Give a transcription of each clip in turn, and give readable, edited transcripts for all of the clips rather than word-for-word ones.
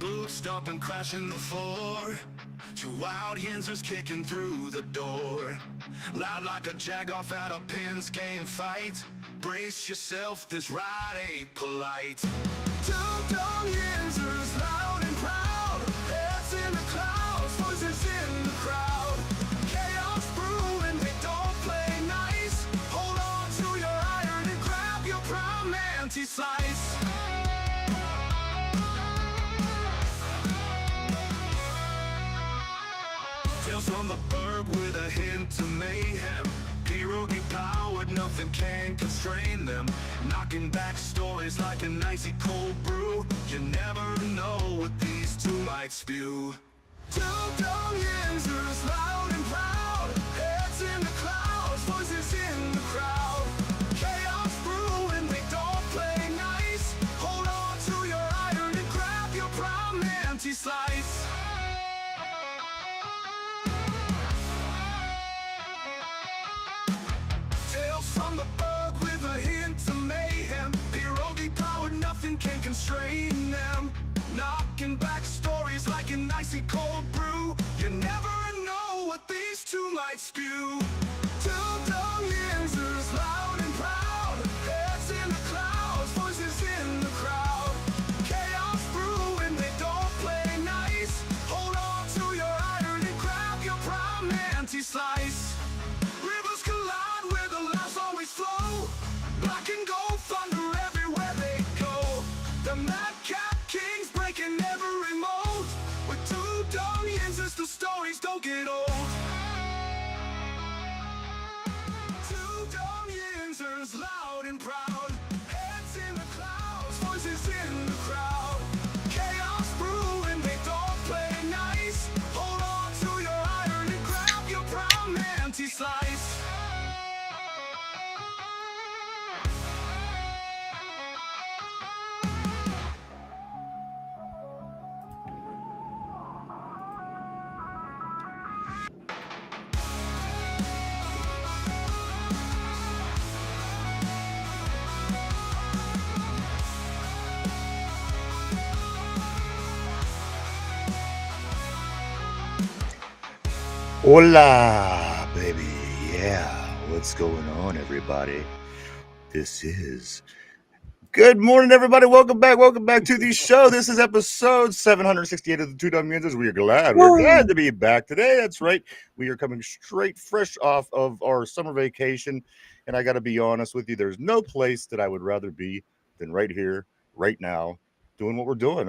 boots stomping, crashing the floor. Two wild Yinzers kicking through the door. Loud like a jag off at a pins game fight. Brace yourself, this ride ain't polite. Two Dum Yinzers, loud and proud. Heads in the clouds, voices in the crowd. Chaos brewing, they don't play nice. Hold on to your iron and grab your prime anti-slice. Tales from the burb with a hint of mayhem. Pierogi powered, nothing can constrain them. Knocking back stories like an icy cold brew. You never know what these two might spew. Two Dum Yinzers, loud and proud. Heads in the clouds, voices in the crowd. Chaos brewing, they don't play nice. Hold on to your iron and grab your prime anti-slice. From the bug with a hint of mayhem. Pierogi powered, nothing can constrain them. Knocking back stories like an icy cold brew. You never know what these two might spew. Two Dum Yinzers, loud and proud. Heads in the clouds, voices in the crowd. Chaos brewing, they don't play nice. Hold on to your iron and grab your prime anti-slice. Rivers collide where the laughs always flow. Black and gold thunder everywhere they go. The madcap kings breaking every mold. With two Dum Yinzers, the stories don't get old. Two Dum Yinzers, loud and proud. Heads in the clouds, voices in the crowd. Chaos brewing, they don't play nice. Hold on to your iron and grab your prime anti-slice. Hola, baby. Yeah, what's going on, everybody? This is good morning, everybody. Welcome back to the show. This is episode 768 of the Two Dum Yinzers. We're glad to be back today. That's right. We are coming straight fresh off of our summer vacation, and I got to be honest with you. There's no place that I would rather be than right here, right now, doing what we're doing.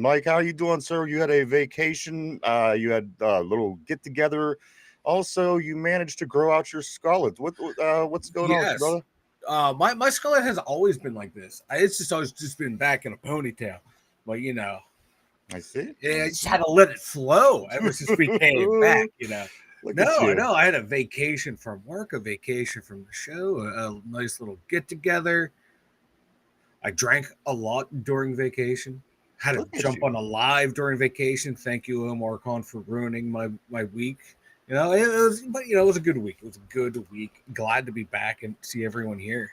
Mike, how are you doing, sir? You had a vacation. You had a little get together. Also, you managed to grow out your scarlet. What's going on, Yes. brother? My scarlet has always been like this. It's just always just been back in a ponytail. But I see. I just had to let it flow ever since we came back. Look at you. No, I had a vacation from work, a vacation from the show, a nice little get together. I drank a lot during vacation. Had to Look at jump you. on a live during vacation. Thank you, Omar Khan, for ruining my week. It was a good week. It was a good week. Glad to be back and see everyone here.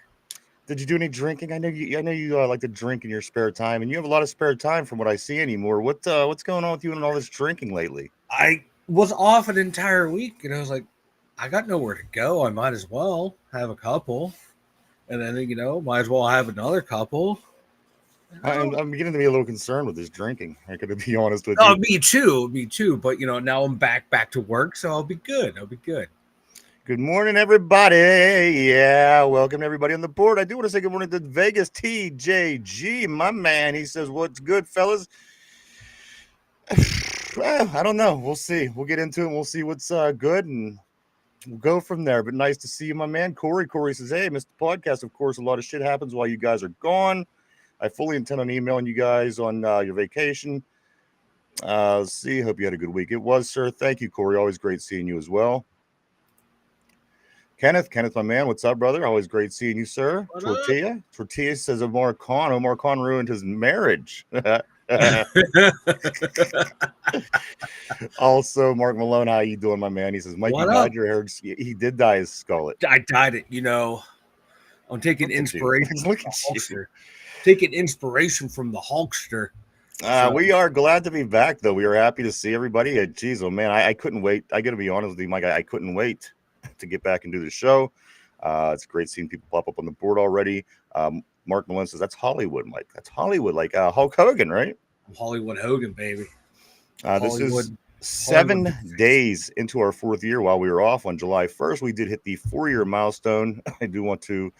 Did you do any drinking? I know you like to drink in your spare time, and you have a lot of spare time from what I see anymore. What's going on with you and all this drinking lately? I was off an entire week, and I was like, I got nowhere to go. I might as well have a couple, and then might as well have another couple. I'm beginning to be a little concerned with this drinking. I got to be honest with Oh, you. me too. But now I'm back to work, so I'll be good. Good morning, everybody. Yeah, welcome everybody on the board. I do want to say good morning to Vegas TJG, my man. He says, "What's good, fellas?" Well, I don't know. We'll see. We'll get into it. And we'll see what's good, and we'll go from there. But nice to see you, my man. Corey says, "Hey, missed the podcast. Of course, a lot of shit happens while you guys are gone. I fully intend on emailing you guys on your vacation. Let's see. Hope you had a good week. It was, sir. Thank you, Corey. Always great seeing you as well. Kenneth, my man. What's up, brother? Always great seeing you, sir. Tortilla says Omar Khan ruined his marriage. Also, Mark Malone, how you doing, my man? He says, Mike, you dyed your hair. He did dye his skullet. I dyed it. I'm taking inspiration from the Hulkster. Taking inspiration from the Hulkster. So, We are glad to be back, though. We are happy to see everybody. Geez, oh man, I couldn't wait. I got to be honest with you, Mike. I couldn't wait to get back and do the show. It's great seeing people pop up on the board already. Mark Malone says that's Hollywood, Mike. That's Hollywood, like Hulk Hogan, right? Hollywood Hogan, baby. This is Hollywood 7 days into our 4th year. While we were off on July 1st, we did hit the 4-year milestone. I do want to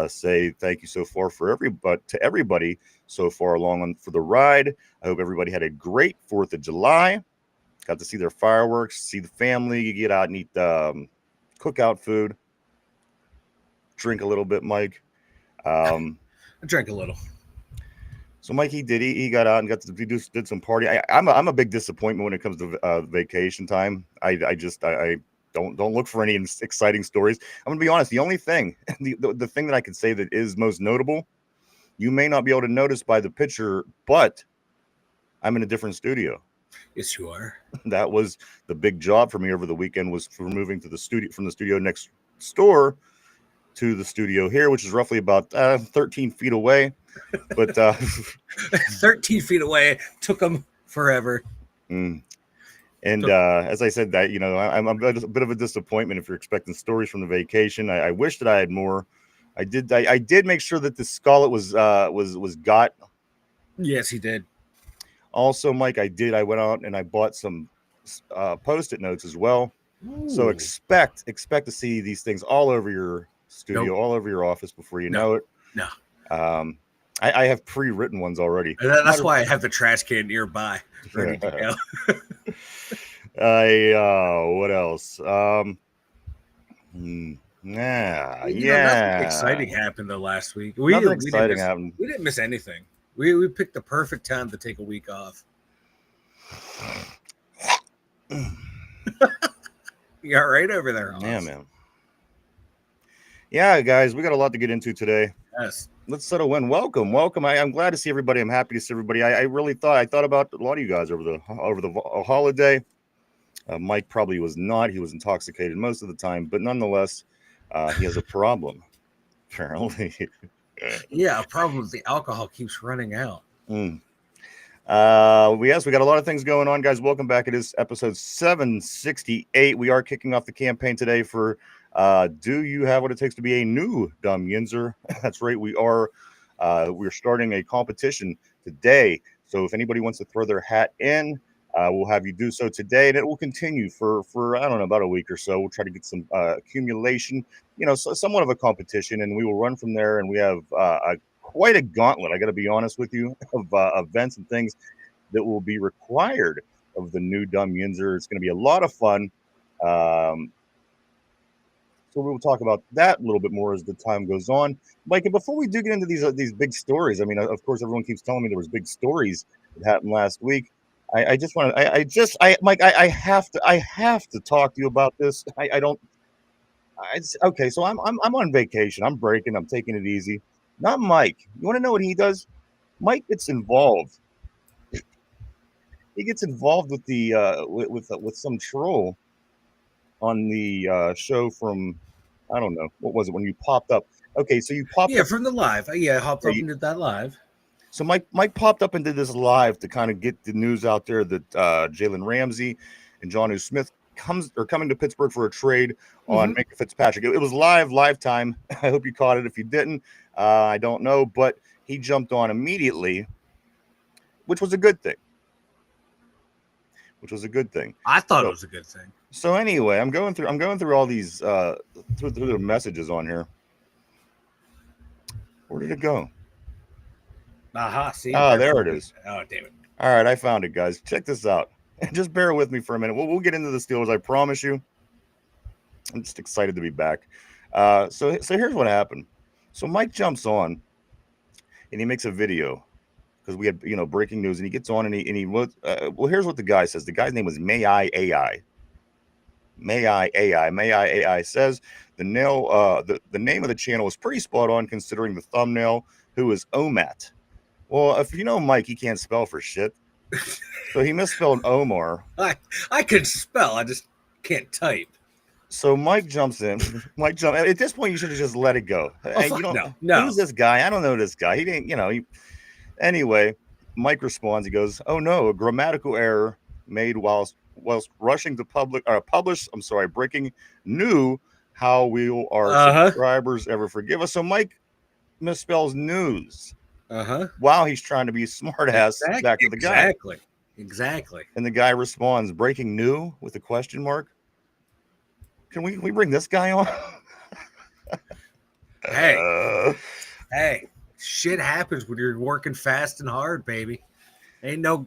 say thank you so far to everybody so far along for the ride. I hope everybody had a great 4th of July. Got to see their fireworks, see the family, you get out and eat cookout food, drink a little bit, Mike. I drank a little. So Mike, he got out and did some party. I'm a big disappointment when it comes to vacation time. I don't look for any exciting stories. I'm gonna be honest. The only thing, the thing that I can say that is most notable, you may not be able to notice by the picture, but I'm in a different studio. Yes, you are. That was the big job for me over the weekend, was for moving to the studio from the studio next door to the studio here, which is roughly about 13 feet away. But 13 feet away took them forever. And as I said, that I'm a bit of a disappointment if you're expecting stories from the vacation. I wish that I had more. I did make sure that the skullet was got. Yes, he did. Also, Mike, I went out and I bought some Post-it notes as well. Ooh. So expect to see these things all over your studio, all over your office before you know it. No. I have pre-written ones already. That's why I have the trash can nearby, ready to go. What else? Nothing exciting happened though last week. Nothing exciting happened. We didn't miss anything. We picked the perfect time to take a week off. You all right over there, Hans? Yeah, man. Yeah, guys, we got a lot to get into today. Yes. Let's settle in. Welcome. I'm glad to see everybody. I'm happy to see everybody. I thought about a lot of you guys over the holiday. Mike probably was not. He was intoxicated most of the time, but nonetheless, he has a problem. Apparently. Yeah, a problem. The alcohol keeps running out. We got a lot of things going on, guys. Welcome back. It is episode 768. We are kicking off the campaign today for do you have what it takes to be a new Dum Yinzer? That's right. We're starting a competition today. So if anybody wants to throw their hat in, we'll have you do so today, and it will continue for I don't know, about a week or so. We'll try to get some accumulation, somewhat of a competition, and we will run from there. And we have quite a gauntlet, I got to be honest with you, of events and things that will be required of the new Dum Yinzer. It's going to be a lot of fun. So we'll talk about that a little bit more as the time goes on. Mike, and before we do get into these big stories, I mean, of course, everyone keeps telling me there was big stories that happened last week. I just want to, Mike, I have to talk to you about this. Okay. So I'm on vacation. I'm breaking. I'm taking it easy. Not Mike. You want to know what he does? Mike gets involved. He gets involved with the with some troll on the show from, I don't know, what was it when you popped up? Okay, so you popped up from the live. Yeah, hopped up and did that live. So Mike popped up and did this live to kind of get the news out there that Jalen Ramsey and Jonnu Smith are coming to Pittsburgh for a trade on Minka Fitzpatrick. It was live time. I hope you caught it. If you didn't, I don't know, but he jumped on immediately, which was a good thing. I thought it was a good thing. So anyway, I'm going through all these through the messages on here. Where did it go? See. There it is. Oh, damn it. All right, I found it, guys. Check this out. Just bear with me for a minute. We'll get into the Steelers, I promise you. I'm just excited to be back. So here's what happened. So Mike jumps on, and he makes a video because we had breaking news, and he gets on and he well, here's what the guy says. The guy's name was May I AI. May I AI says the name of the channel is pretty spot on considering the thumbnail. Who is Omat? Well, if you know Mike, he can't spell for shit. So he misspelled Omar. I could spell, I just can't type. So Mike jumps in. At this point, you should have just let it go. No. Who's this guy? I don't know this guy. He didn't, Anyway, Mike responds. He goes, "Oh no, a grammatical error made whilst rushing to publish. I'm sorry, breaking new. How will our Uh-huh. subscribers ever forgive us?" So Mike misspells news Uh-huh. while he's trying to be smart ass back to the guy. Exactly. And the guy responds, "Breaking new," with a question mark. Can we bring this guy on? Hey, shit happens when you're working fast and hard, baby. Ain't no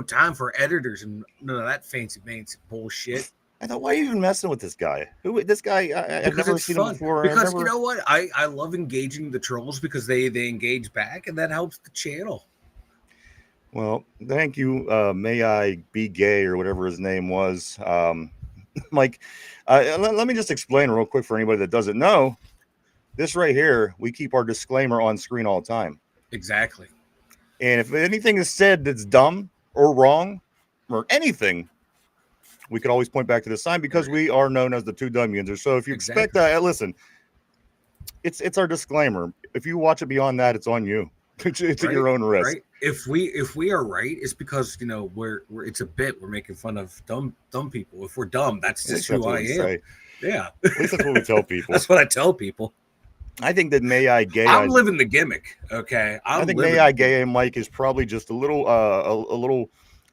time for editors and none of that fancy bullshit. I thought, why are you even messing with this guy? This guy? I've Because never it's seen fun. him before. Because you know what? I love engaging the trolls because they engage back and that helps the channel. Well, thank you. May I be gay or whatever his name was. Mike, let me just explain real quick for anybody that doesn't know. This right here, we keep our disclaimer on screen all the time. Exactly. And if anything is said that's dumb or wrong or anything, we could always point back to the sign because we are known as the two Dum Yinzers. So if you expect that, listen, it's our disclaimer. If you watch it beyond that, it's on you. It's at your own risk. Right. If we are right, it's because we're it's a bit. We're making fun of dumb people. If we're dumb, that's just who I am. Say. Yeah. At least that's what we tell people. That's what I tell people. I think that May I Gay. I'm living the gimmick. Okay. I think May I Gay and Mike is probably just a little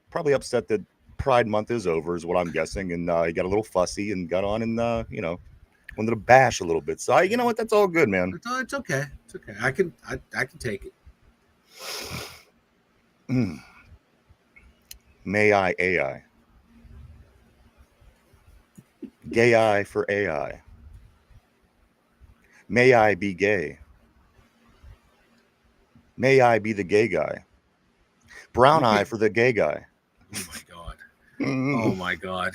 probably upset that Pride Month is over, is what I'm guessing, and he got a little fussy and got on and wanted to bash a little bit. So you know what? That's all good, man. It's okay. It's okay. I can take it. May I AI. Gay I for AI. May I be gay. May I be the gay guy. Brown eye for the gay guy. Oh my god. Oh my god.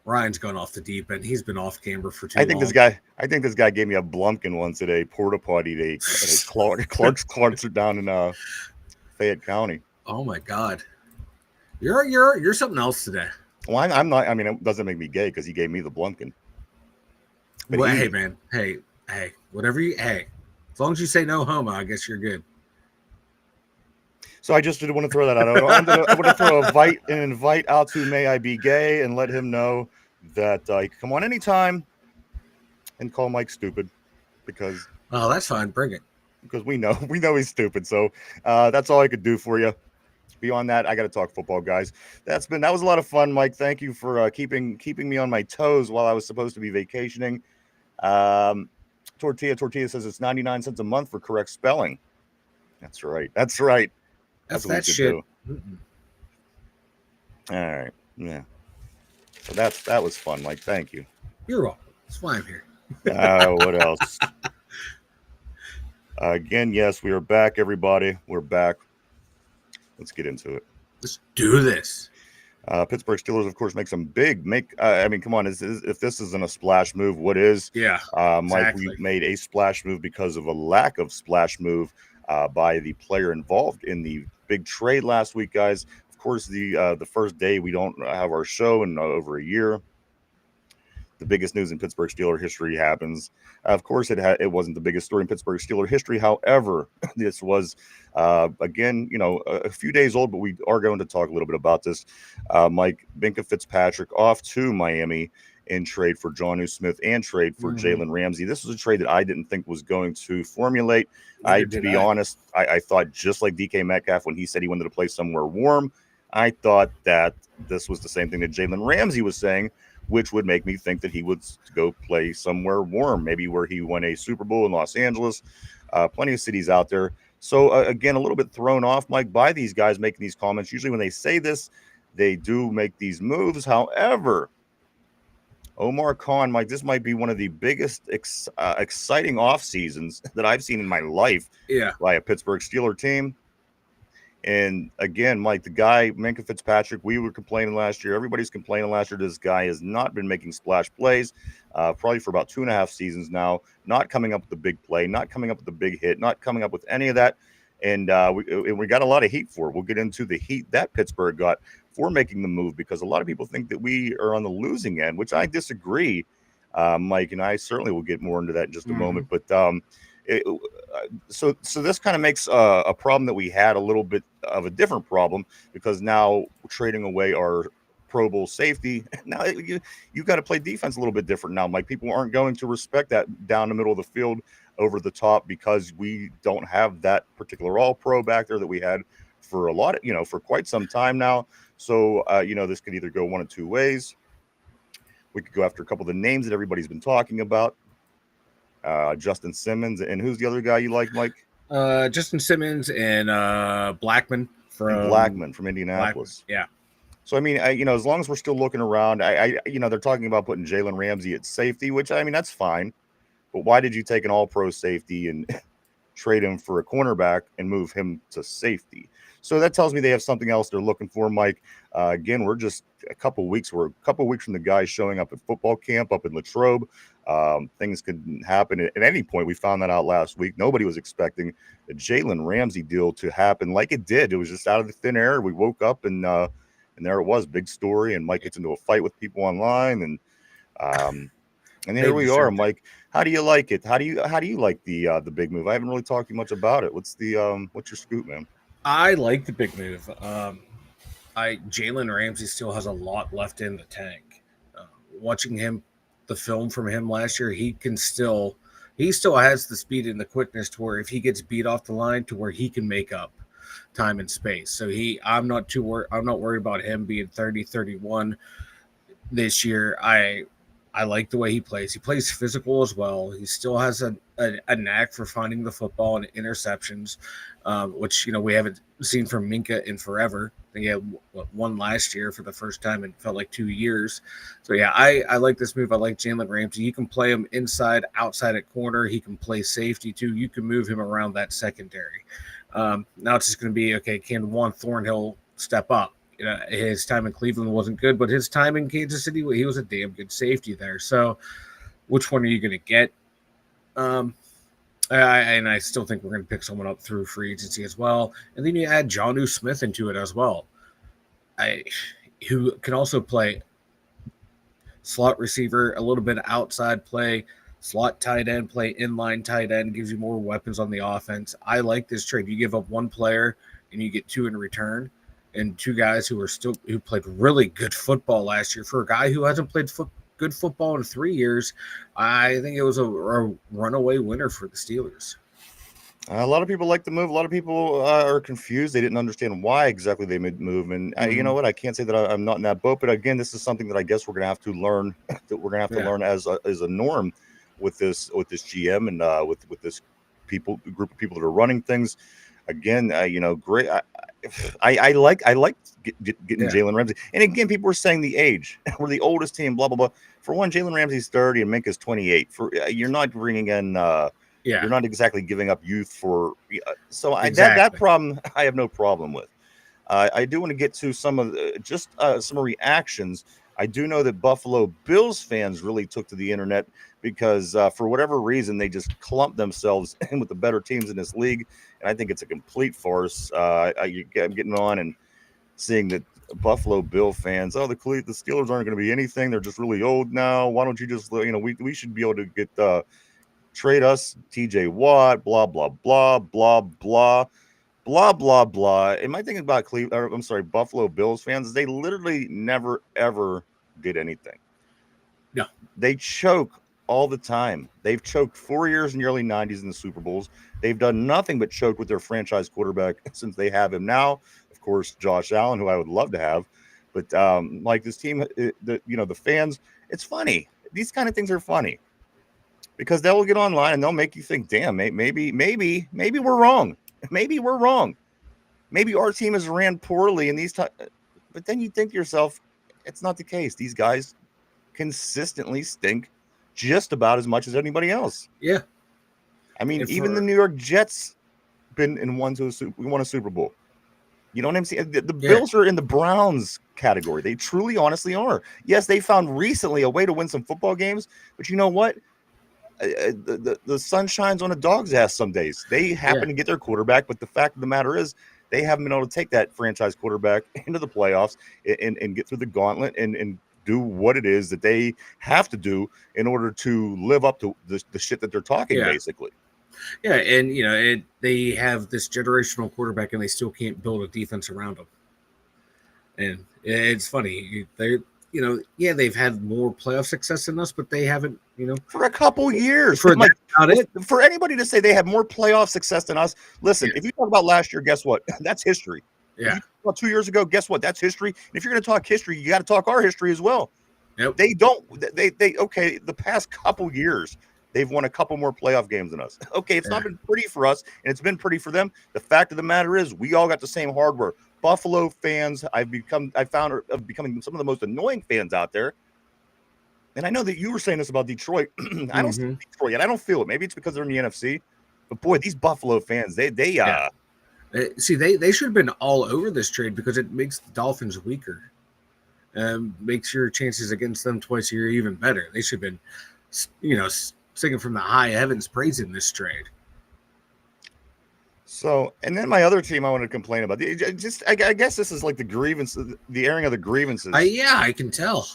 Ryan's gone off the deep end. He's been off camera for too long. I think this guy gave me a blumpkin once at a porta potty at Clark's down in Fayette County. Oh my god. You're something else today. Well, I'm not. I mean, it doesn't make me gay because he gave me the blumpkin. But well, hey man, hey, whatever you as long as you say no homo, I guess you're good. So I just didn't want to throw that out. I want to throw an invite out to May I Be Gay and let him know that he can come on anytime and call Mike stupid because that's fine. Bring it. Because we know he's stupid. So that's all I could do for you. Beyond that, I got to talk football, guys. That was a lot of fun, Mike. Thank you for keeping me on my toes while I was supposed to be vacationing. Tortilla says it's 99 cents a month for correct spelling. That's right. That's that shit. All right. Yeah. So that was fun, Mike. Thank you. You're welcome. That's why I'm here. What else? Again, yes, we are back, everybody. We're back. Let's get into it. Let's do this. Pittsburgh Steelers, of course, make some I mean, come on. If this isn't a splash move, what is? Yeah. Mike, we made a splash move because of a lack of splash move by the player involved in the big trade last week, guys. Of course, the first day we don't have our show in over a year. The biggest news in Pittsburgh Steeler history happens. Of course, it wasn't the biggest story in Pittsburgh Steeler history. However, this was, again, a few days old, but we are going to talk a little bit about this. Mike, Minkah Fitzpatrick off to Miami in trade for Jonnu Smith and trade for Jalen Ramsey. This was a trade that I didn't think was going to formulate. To be honest, I thought just like DK Metcalf when he said he wanted to play somewhere warm, I thought that this was the same thing that Jalen Ramsey was saying, which would make me think that he would go play somewhere warm, maybe where he won a Super Bowl in Los Angeles. Plenty of cities out there. So, again, a little bit thrown off, Mike, by these guys making these comments. Usually when they say this, they do make these moves. However, Omar Khan, Mike, this might be one of the biggest exciting off seasons that I've seen in my life by a Pittsburgh Steeler team. And again, Mike, the guy, Minkah Fitzpatrick, we were complaining last year. Everybody's complaining last year. This guy has not been making splash plays probably for about 2.5 seasons now, not coming up with the big play, not coming up with the big hit, not coming up with any of that. And we got a lot of heat for it. We'll get into the heat that Pittsburgh got for making the move because a lot of people think that we are on the losing end, which I disagree, Mike, and I certainly will get more into that in just a moment. But so this kind of makes a problem that we had a little bit of a different problem, because now we're trading away our Pro Bowl safety. Now you got to play defense a little bit different now. Like, people aren't going to respect that down the middle of the field over the top, because we don't have that particular all pro back there that we had for a lot of, for quite some time now. So, this could either go one of two ways. We could go after a couple of the names that everybody's been talking about. Justin Simmons, and who's the other guy you like, Mike? Justin Simmons and Blackman from Indianapolis. Blackman. Yeah. So, I mean, as long as we're still looking around, they're talking about putting Jalen Ramsey at safety, which, I mean, that's fine. But why did you take an all-pro safety and trade him for a cornerback and move him to safety? So that tells me they have something else they're looking for, Mike. Again, we're just a couple weeks from the guys showing up at football camp up in Latrobe. Things could happen at any point. We found that out last week. Nobody was expecting the Jalen Ramsey deal to happen like it did. It was just out of the thin air. We woke up and there it was, big story. And Mike gets into a fight with people online, and here we are, Mike. How do you like it? How do you like the big move? I haven't really talked to you much about it. What's your scoop, man? I like the big move. Jalen Ramsey still has a lot left in the tank. Watching the film from him last year, he still has the speed and the quickness to where if he gets beat off the line, to where he can make up time and space. So I'm not worried about him being 30, 31 this year. I like the way he plays. He plays physical as well. He still has a knack for finding the football and interceptions, which, we haven't seen from Minka in forever. He had one last year for the first time in felt like 2 years. So, yeah, I like this move. I like Jalen Ramsey. You can play him inside, outside at corner. He can play safety, too. You can move him around that secondary. Now it's just going to be, okay, can Juan Thornhill step up? His time in Cleveland wasn't good, but his time in Kansas City, he was a damn good safety there. So, which one are you going to get? I still think we're going to pick someone up through free agency as well. And then you add Jonnu Smith into it as well, who can also play slot receiver, a little bit of outside play, slot tight end play, inline tight end, gives you more weapons on the offense. I like this trade. You give up one player and you get two in return. And two guys who played really good football last year. For a guy who hasn't played good football in 3 years, I think it was a runaway winner for the Steelers. A lot of people like the move. A lot of people are confused. They didn't understand why exactly they made the move. And you know what? I can't say that I'm not in that boat. But again, this is something that I guess we're going to have to learn. That we're going to have to learn as a norm with this GM and with this group of people that are running things. Again, great. I like getting Jalen Ramsey. And again, people were saying the age. We're the oldest team, blah, blah, blah. For one, Jalen Ramsey's 30 and Minka's 28. You're not bringing in you're not exactly giving up youth for that problem I have no problem with. I do want to get to some of some reactions. I do know that Buffalo Bills fans really took to the internet because for whatever reason, they just clumped themselves in with the better teams in this league. And I think it's a complete farce. I'm getting on and seeing that Buffalo Bill fans, the Steelers aren't going to be anything. They're just really old now. Why don't you just, we should be able to get trade us TJ Watt, blah, blah, blah, blah, blah. Blah, blah, blah. And my thing about Buffalo Bills fans is they literally never, ever did anything. No. They choke all the time. They've choked 4 years in the early 90s in the Super Bowls. They've done nothing but choke with their franchise quarterback since they have him now. Of course, Josh Allen, who I would love to have. But like this team, the fans, it's funny. These kind of things are funny because they'll get online and they'll make you think, damn, maybe we're wrong. Maybe we're wrong. Maybe our team has ran poorly in these times. But then you think to yourself, it's not the case. These guys consistently stink just about as much as anybody else. Yeah. I mean, even the New York Jets won a Super Bowl. You know what I'm saying? The Bills are in the Browns category. They truly, honestly are. Yes, they found recently a way to win some football games. But you know what? The sun shines on a dog's ass some days. They happen to get their quarterback, but the fact of the matter is they haven't been able to take that franchise quarterback into the playoffs and get through the gauntlet and do what it is that they have to do in order to live up to the shit that they're talking, basically. Yeah, and they have this generational quarterback, and they still can't build a defense around him. And it's funny. They've had more playoff success than us, but they haven't, for a couple years. For for anybody to say they have more playoff success than us, listen, if you talk about last year, guess what? That's history. Yeah. If you talk about 2 years ago, guess what? That's history. And if you're going to talk history, you got to talk our history as well. Yep. The past couple years, they've won a couple more playoff games than us. Okay, it's not been pretty for us, and it's been pretty for them. The fact of the matter is, we all got the same hardware. Buffalo fans, I've found are becoming some of the most annoying fans out there. And I know that you were saying this about Detroit. I don't see Detroit yet. I don't feel it. Maybe it's because they're in the NFC. But boy, these Buffalo fans, they should have been all over this trade because it makes the Dolphins weaker. Makes your chances against them twice a year even better. They should have been, singing from the high heavens praising this trade. So, and then my other team I want to complain about. I guess this is like the airing of the grievances. I can tell.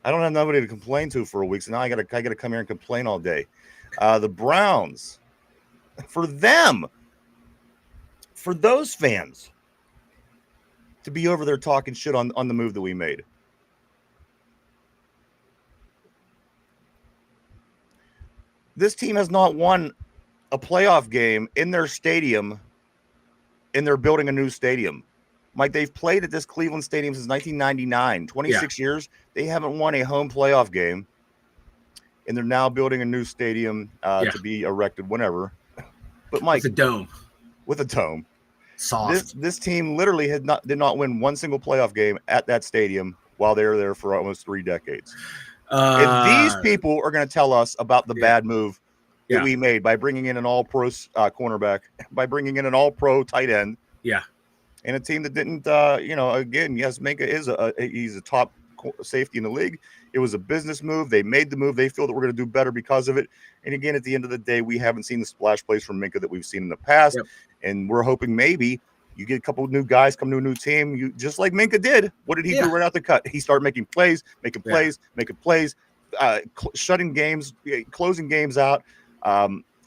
I don't have nobody to complain to for a week, so now I gotta come here and complain all day. The Browns, for those fans to be over there talking shit on the move that we made. This team has not won a playoff game in their stadium, and they're building a new stadium. Mike, they've played at this Cleveland Stadium since 1999, 26 years. They haven't won a home playoff game, and they're now building a new stadium to be erected whenever. But Mike, with a dome. Soft. This team literally did not win one single playoff game at that stadium while they were there for almost 3 decades. If these people are going to tell us about the bad move that we made by bringing in an all-pro cornerback, by bringing in an all-pro tight end, and a team that didn't, again, yes, Minka he's a top safety in the league. It was a business move. They made the move. They feel that we're going to do better because of it. And again, at the end of the day, we haven't seen the splash plays from Minka that we've seen in the past. Yep. And we're hoping maybe you get a couple of new guys come to a new team. You just like Minka did. What did he do right out the cut? He started making plays, shutting games, closing games out.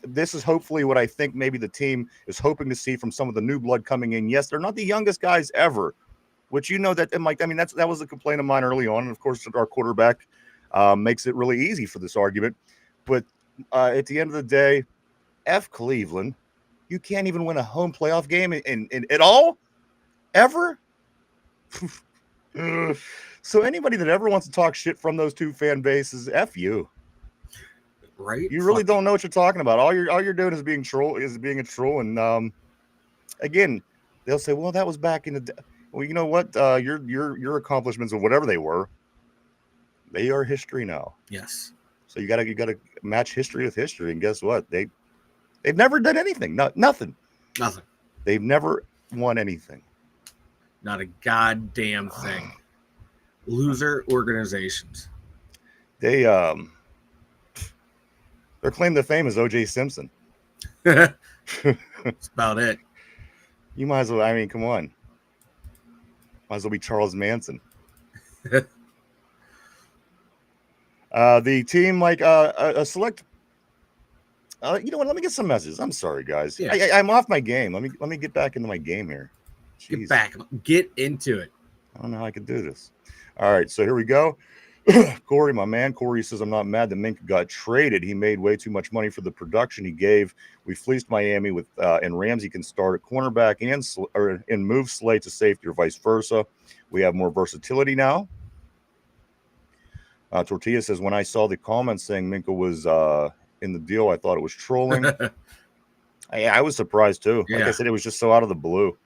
This is hopefully what I think maybe the team is hoping to see from some of the new blood coming in. Yes, they're not the youngest guys ever, which that, Mike, I mean, that was a complaint of mine early on. And of course, our quarterback makes it really easy for this argument. But at the end of the day, F Cleveland, you can't even win a home playoff game in at all, ever. So anybody that ever wants to talk shit from those two fan bases, F you. Right? You really don't know what you're talking about. All you're doing is being a troll. And again, they'll say, well, that was back in the day. Well, you know what? Your accomplishments or whatever they were, they are history now. Yes. So you gotta match history with history. And guess what? They've never done anything. Nothing. They've never won anything. Not a goddamn thing. Loser organizations. Their claim to fame is O.J. Simpson. That's about it. You might as well. I mean, come on. Might as well be Charles Manson. The team, like a select. You know what? Let me get some messages. I'm sorry, guys. Yeah. I'm off my game. Let me get back into my game here. Jeez. Get into it. I don't know how I could do this. All right, so here we go. Corey, my man, Corey says, I'm not mad that Minka got traded. He made way too much money for the production he gave. We fleeced Miami with, and Ramsey can start at cornerback and move Slay to safety or vice versa. We have more versatility now. Tortilla says, when I saw the comments saying Minka was in the deal, I thought it was trolling. I was surprised too. Like I said, it was just so out of the blue.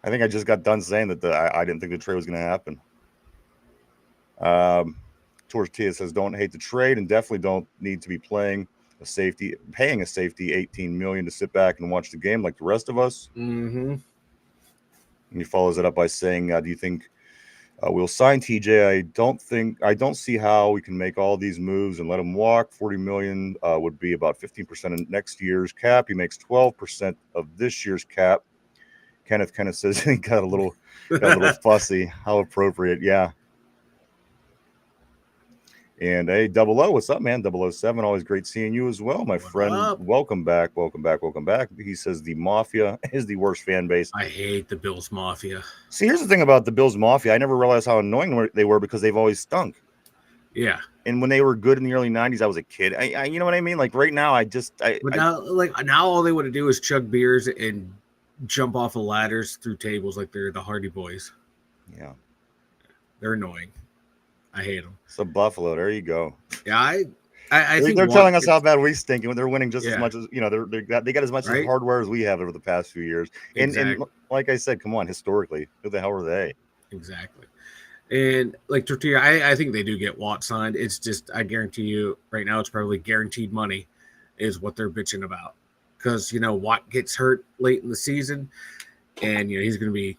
I think I just got done saying that I didn't think the trade was going to happen. Tortilla says, don't hate the trade and definitely don't need to be paying a safety $18 million to sit back and watch the game like the rest of us. Mm-hmm. And he follows it up by saying, do you think we'll sign TJ? I don't see how we can make all these moves and let him walk. $40 million would be about 15% of next year's cap. He makes 12% of this year's cap. Kenneth kind of says he got a little fussy. How appropriate. Yeah. And hey, Double O, what's up, man? 007, always great seeing you as well, my What friend. up? Welcome back, welcome back, welcome back. He says the Mafia is the worst fan base. I hate the Bills Mafia. See, here's the thing about the Bills Mafia. I never realized how annoying they were because they've always stunk. Yeah. And when they were good in the early 90s, I was a kid. You know what I mean? Like right now, But now all they want to do is chug beers and jump off of ladders through tables like they're the Hardy Boys. Yeah. They're annoying. I hate them. So Buffalo, there you go. Yeah, I think they're telling us how bad we stink, and they're winning just as Yeah. much as they got as much Right? as hardware as we have over the past few years. And Exactly. like I said, come on, historically, who the hell are they? Exactly. And like Tortilla, I think they do get Watt signed. It's just I guarantee you right now it's probably guaranteed money is what they're bitching about. Because Watt gets hurt late in the season and he's gonna be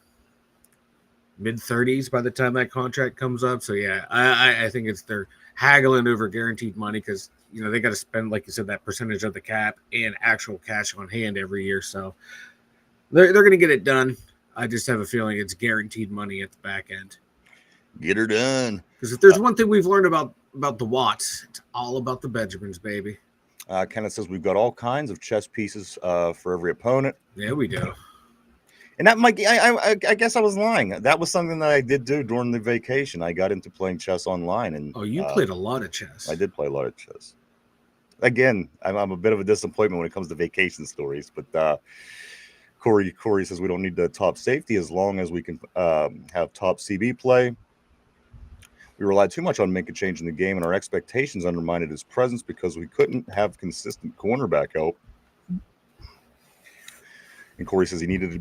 mid-30s by the time that contract comes up. So yeah, I think they're haggling over guaranteed money because they got to spend, like you said, that percentage of the cap and actual cash on hand every year. So they're going to get it done. I just have a feeling it's guaranteed money at the back end. Get her done. Because if there's one thing we've learned about the Watts, it's all about the Benjamins, baby. Kenneth says we've got all kinds of chess pieces for every opponent. Yeah, we do. And that might, I guess I was lying. That was something that I did do during the vacation. I got into playing chess online, and you played a lot of chess. I did play a lot of chess. Again, I'm a bit of a disappointment when it comes to vacation stories, but Corey says we don't need the top safety as long as we can have top CB play. We relied too much on Minka changing the game, and our expectations undermined his presence because we couldn't have consistent cornerback help. And Corey says he needed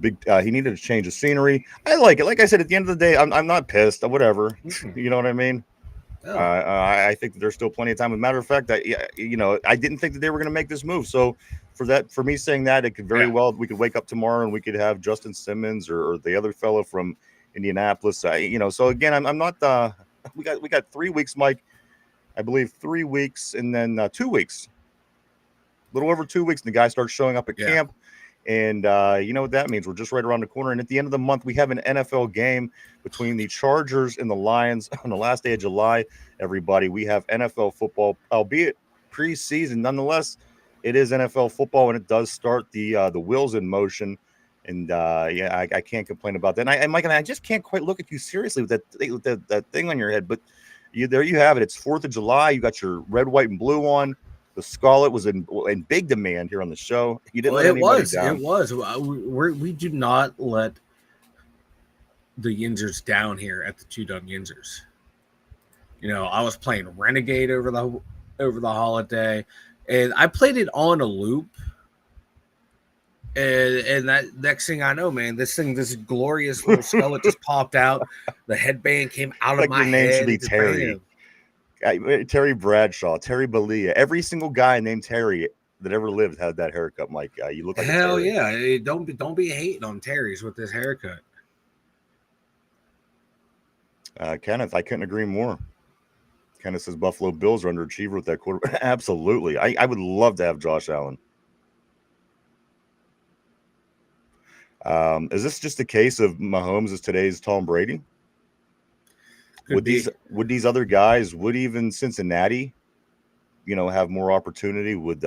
a change of scenery. I like it. Like I said, at the end of the day, I'm not pissed. Whatever. Mm-hmm. You know what I mean? Oh. I think that there's still plenty of time. As a matter of fact, I didn't think that they were going to make this move. So for me saying that, it could very well, we could wake up tomorrow and we could have Justin Simmons or the other fellow from Indianapolis. So again, I'm not. We got 3 weeks, Mike. I believe 3 weeks, and then 2 weeks. A little over 2 weeks, and the guy starts showing up at camp. And you know what that means? We're just right around the corner. And at the end of the month, we have an NFL game between the Chargers and the Lions on the last day of July. Everybody, we have NFL football, albeit preseason. Nonetheless, it is NFL football, and it does start the wheels in motion. And I can't complain about that. And Mike, I just can't quite look at you seriously with that thing on your head. But there you have it. It's 4th of July. You got your red, white, and blue on. The Scarlet was in big demand here on the show. You didn't let anybody down. It was. We do not let the Yinzers down here at the 2 Dum Yinzers. I was playing Renegade over the holiday, and I played it on a loop. And that next thing I know, man, this glorious little skeleton just popped out. The headband came out of my head. Your name should be Terry. Terry Bradshaw, Terry Balia. Every single guy named Terry that ever lived had that haircut, Mike. You look like hell yeah. Don't be hating on Terry's with this haircut. Kenneth, I couldn't agree more. Kenneth says Buffalo Bills are underachiever with that quarterback. Absolutely. I would love to have Josh Allen. Is this just a case of Mahomes is today's Tom Brady? Would these other guys, would even Cincinnati, have more opportunity? Would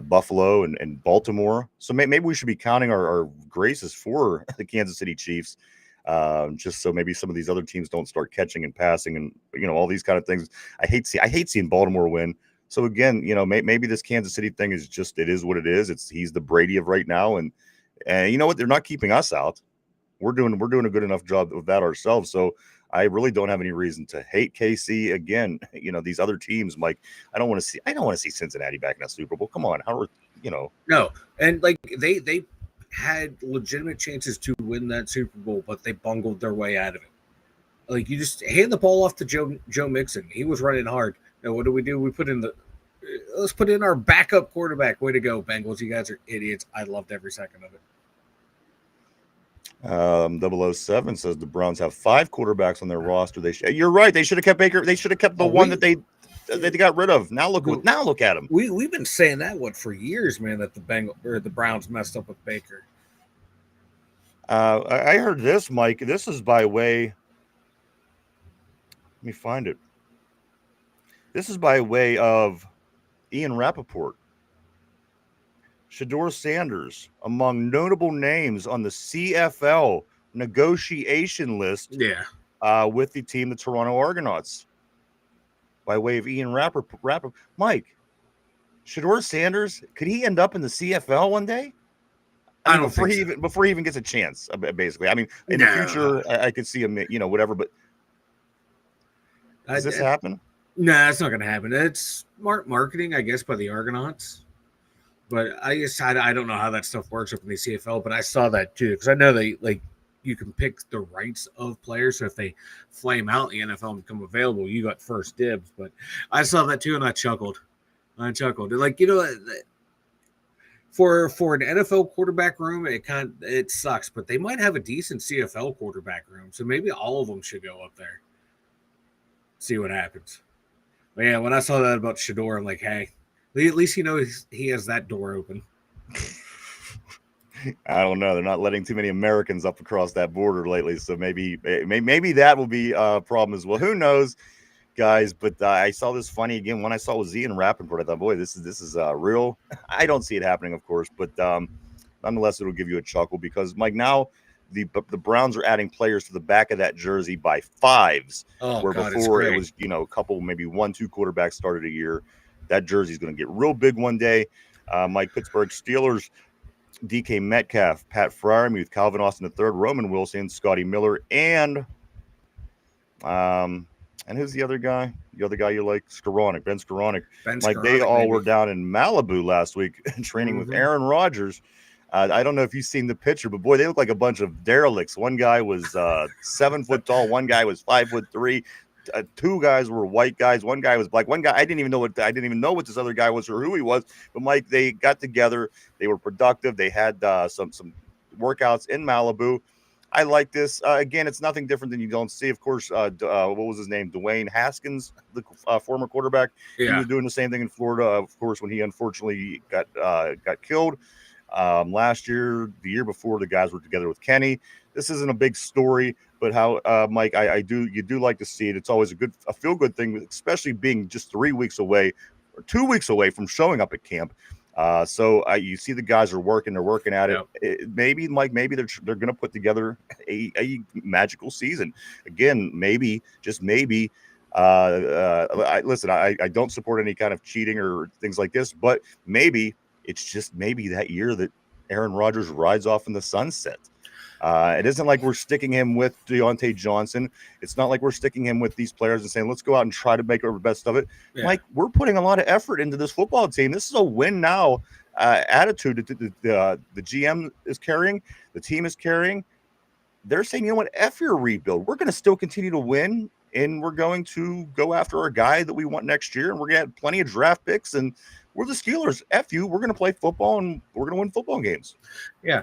Buffalo and Baltimore? So maybe we should be counting our graces for the Kansas City Chiefs, just so maybe some of these other teams don't start catching and passing and all these kind of things. I hate seeing Baltimore win. So again, maybe this Kansas City thing is just, it is what it is. He's the Brady of right now, and you know what? They're not keeping us out. We're doing a good enough job of that ourselves. So I really don't have any reason to hate KC again. These other teams, Mike. I don't want to see Cincinnati back in a Super Bowl. Come on, No, and like they had legitimate chances to win that Super Bowl, but they bungled their way out of it. Like you just hand the ball off to Joe Mixon. He was running hard. And what do? We let's put in our backup quarterback. Way to go, Bengals. You guys are idiots. I loved every second of it. 007 says the Browns have 5 quarterbacks on their roster. You're right. They should have kept Baker. They should have kept the one that they got rid of. Now look at them. We've been saying that for years, man. That the Browns messed up with Baker. I heard this, Mike. This is by way. Let me find it. This is by way of Ian Rappaport. Shedeur Sanders, among notable names on the CFL negotiation list Yeah. with the team, the Toronto Argonauts, by way of Ian Rappaport. Mike, Shedeur Sanders, could he end up in the CFL one day? I I mean, don't think so. before he even gets a chance, basically. I mean, in the No. future, I could see him, whatever. But does this happen? No, it's not going to happen. It's smart marketing, I guess, by the Argonauts. But I guess I don't know how that stuff works up in the CFL. But I saw that too because I know they you can pick the rights of players. So if they flame out in the NFL and become available, you got first dibs. But I saw that too, and I chuckled. Like for an NFL quarterback room, it sucks. But they might have a decent CFL quarterback room, so maybe all of them should go up there. See what happens. But yeah, when I saw that about Shedeur, I'm like, hey, at least he has that door open. I don't know. They're not letting too many Americans up across that border lately, so maybe that will be a problem as well. Who knows, guys? But I saw this funny again. When I saw it was Ian Rappaport, I thought, boy, this is real. I don't see it happening, of course, but nonetheless, it'll give you a chuckle because, Mike, now the Browns are adding players to the back of that jersey by fives, where God, before it was a couple, maybe 1-2 quarterbacks started a year. That jersey is going to get real big one day. Mike, Pittsburgh Steelers, DK Metcalf, Pat Fryermuth, Calvin Austin III, Roman Wilson, Scotty Miller, and who's the other guy? The other guy you like? Ben Skoranek. They all were down in Malibu last week training with Aaron Rodgers. I don't know if you've seen the picture, but boy, they look like a bunch of derelicts. One guy was 7 foot tall. One guy was 5'3". Two guys were white guys. One guy was black. One guy I didn't even know what this other guy was or who he was. But Mike, they got together. They were productive. They had some workouts in Malibu. I like this. Again, it's nothing different than you don't see. Of course, what was his name? Dwayne Haskins, the former quarterback. Yeah. He was doing the same thing in Florida, of course, when he unfortunately got killed last year. The year before, the guys were together with Kenny. This isn't a big story, but how, Mike, you do like to see it. It's always a feel-good thing, especially being just 3 weeks away or 2 weeks away from showing up at camp. So you see the guys are working, they're working at it. Maybe, Mike, maybe they're going to put together a magical season. Again, maybe, just maybe. Listen, I don't support any kind of cheating or things like this, but maybe it's just maybe that year that Aaron Rodgers rides off in the sunset. It isn't like we're sticking him with Deontay Johnson. It's not like we're sticking him with these players and saying, let's go out and try to make our best of it. Yeah. Like, we're putting a lot of effort into this football team. This is a win now attitude that the GM is carrying, the team is carrying. They're saying, you know what, F your rebuild. We're going to still continue to win, and we're going to go after our guy that we want next year, and we're going to have plenty of draft picks, and we're the Steelers. F you. We're going to play football, and we're going to win football games. Yeah.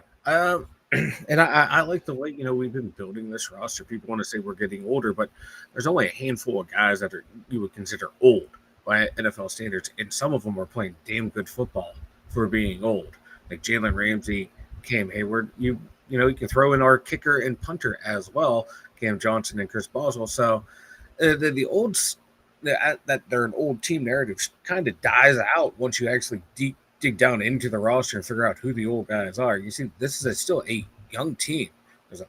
And I like the way, we've been building this roster. People want to say we're getting older, but there's only a handful of guys that you would consider old by NFL standards, and some of them are playing damn good football for being old. Like Jalen Ramsey, Cam Hayward. You can throw in our kicker and punter as well, Cam Johnson and Chris Boswell. So the olds that they're an old team narrative kind of dies out once you actually dig down into the roster and figure out who the old guys are. You see, this is still a young team. There's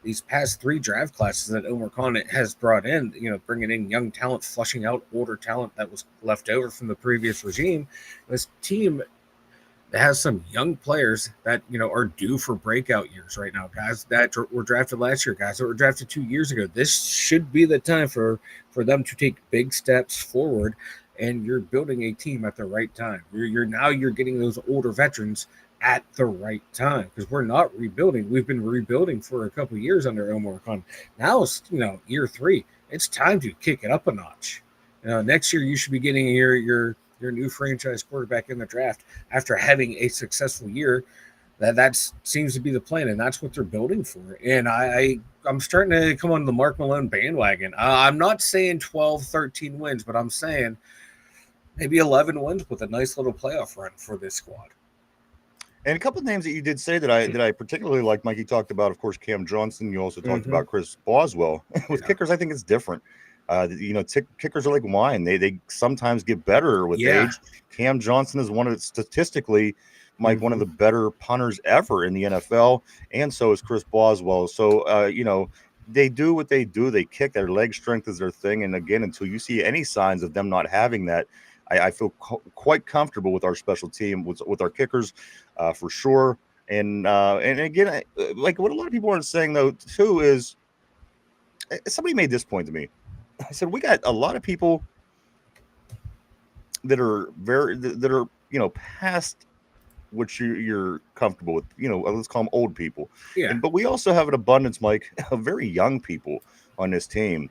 these past 3 draft classes that Omar Khan has brought in, bringing in young talent, flushing out older talent that was left over from the previous regime. This team has some young players that, are due for breakout years right now. Guys that were drafted last year, guys that were drafted 2 years ago. This should be the time for them to take big steps forward. And you're building a team at the right time. You're getting those older veterans at the right time, because we're not rebuilding. We've been rebuilding for a couple of years under Omar Khan. Now it's year 3. It's time to kick it up a notch. Next year you should be getting your new franchise quarterback in the draft after having a successful year. That seems to be the plan, and that's what they're building for. And I'm starting to come on the Mark Malone bandwagon. I'm not saying 12, 13 wins, but I'm saying maybe 11 wins with a nice little playoff run for this squad. And a couple of names that you did say that I particularly like, Mike, you talked about, of course, Cam Johnson. You also talked about Chris Boswell. With kickers, I think it's different. Kickers are like wine. They sometimes get better with Yeah. age. Cam Johnson is statistically, Mike, one of the Mhm. better punters ever in the NFL, and so is Chris Boswell. So, they do what they do. They kick. Their leg strength is their thing. And again, until you see any signs of them not having that, I feel quite comfortable with our special team, with our kickers, for sure. And again, like what a lot of people aren't saying though too is somebody made this point to me. I said we got a lot of people that are past what you're comfortable with. Let's call them old people. Yeah. But we also have an abundance, Mike, of very young people on this team.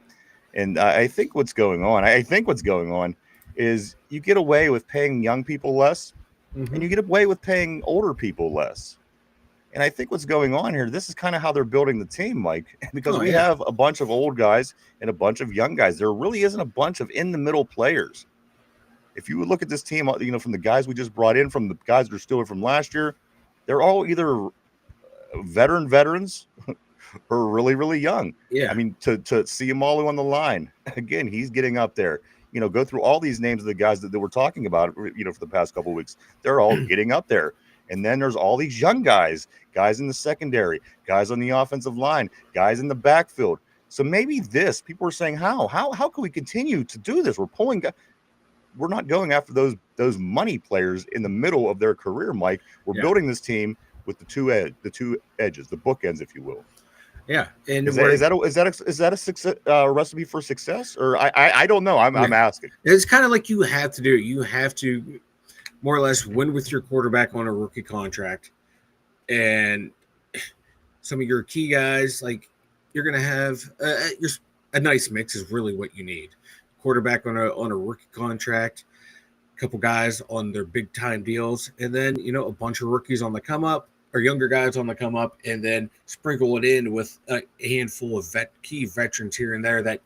And I think what's going on, is you get away with paying young people less, and Mhm. you get away with paying older people less. And I think what's going on here, this is kind of how they're building the team, Mike, because Oh we yeah. have a bunch of old guys and a bunch of young guys. There really isn't a bunch of in the middle players. If you would look at this team, from the guys we just brought in, from the guys that are still from last year, they're all either veterans or really, really young. I Yeah. mean, to see Amalu on the line, again, he's getting up there. Go through all these names of the guys that we're talking about, for the past couple of weeks. They're all getting up there. And then there's all these young guys in the secondary, guys on the offensive line, guys in the backfield. So maybe people are saying, how can we continue to do this? We're not going after those money players in the middle of their career, Mike. We're Yeah. building this team with the two edges, the bookends, if you will. Yeah. And Is that a success, recipe for success? Or I don't know. I'm asking. it's kind of like you have to do it. You have to more or less win with your quarterback on a rookie contract, and some of your key guys, like you're gonna have a nice mix is really what you need. Quarterback on a rookie contract, a couple guys on their big time deals, and then a bunch of rookies on the come up or younger guys on the come up, and then sprinkle it in with a handful of key veterans here and there that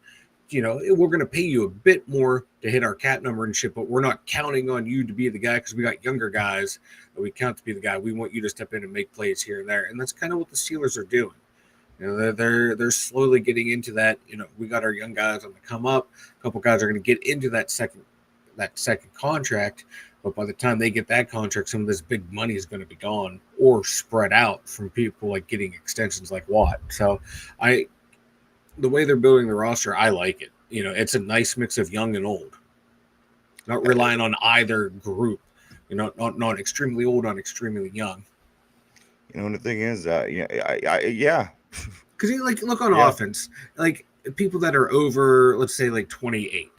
we're going to pay you a bit more to hit our cap number and shit, but we're not counting on you to be the guy because we got younger guys that we count to be the guy. We want you to step in and make plays here and there, and that's kind of what the Steelers are doing. They're slowly getting into that. We got our young guys on the come up. A couple guys are going to get into that second contract, but by the time they get that contract, some of this big money is going to be gone or spread out from people like getting extensions like Watt. So the way they're building the roster, I like it. It's a nice mix of young and old, not relying on either group. Not extremely old, not extremely young. And the thing is, yeah. Because look on offense, like people that are over, let's say like 28,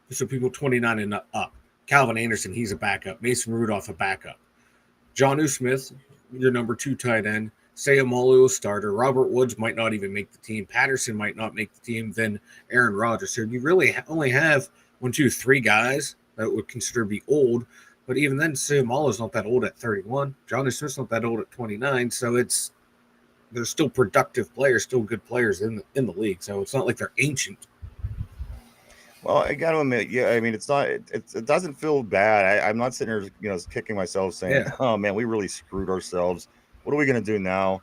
so people 29 and up. Calvin Anderson, he's a backup. Mason Rudolph, a backup. Jonnu Smith, your number 2 tight end. Sayamalu, a starter. Robert Woods might not even make the team. Patterson might not make the team. Then Aaron Rodgers. So you really only have 1, 2, 3 guys that would consider to be old. But even then, Sayamalu's not that old at 31. Jonnu Smith's not that old at 29. So they're still productive players, still good players in the league. So it's not like they're ancient. Well, I got to admit, yeah. I mean, it doesn't feel bad. I'm not sitting here, kicking myself saying, "Oh man, we really screwed ourselves. What are we going to do now?"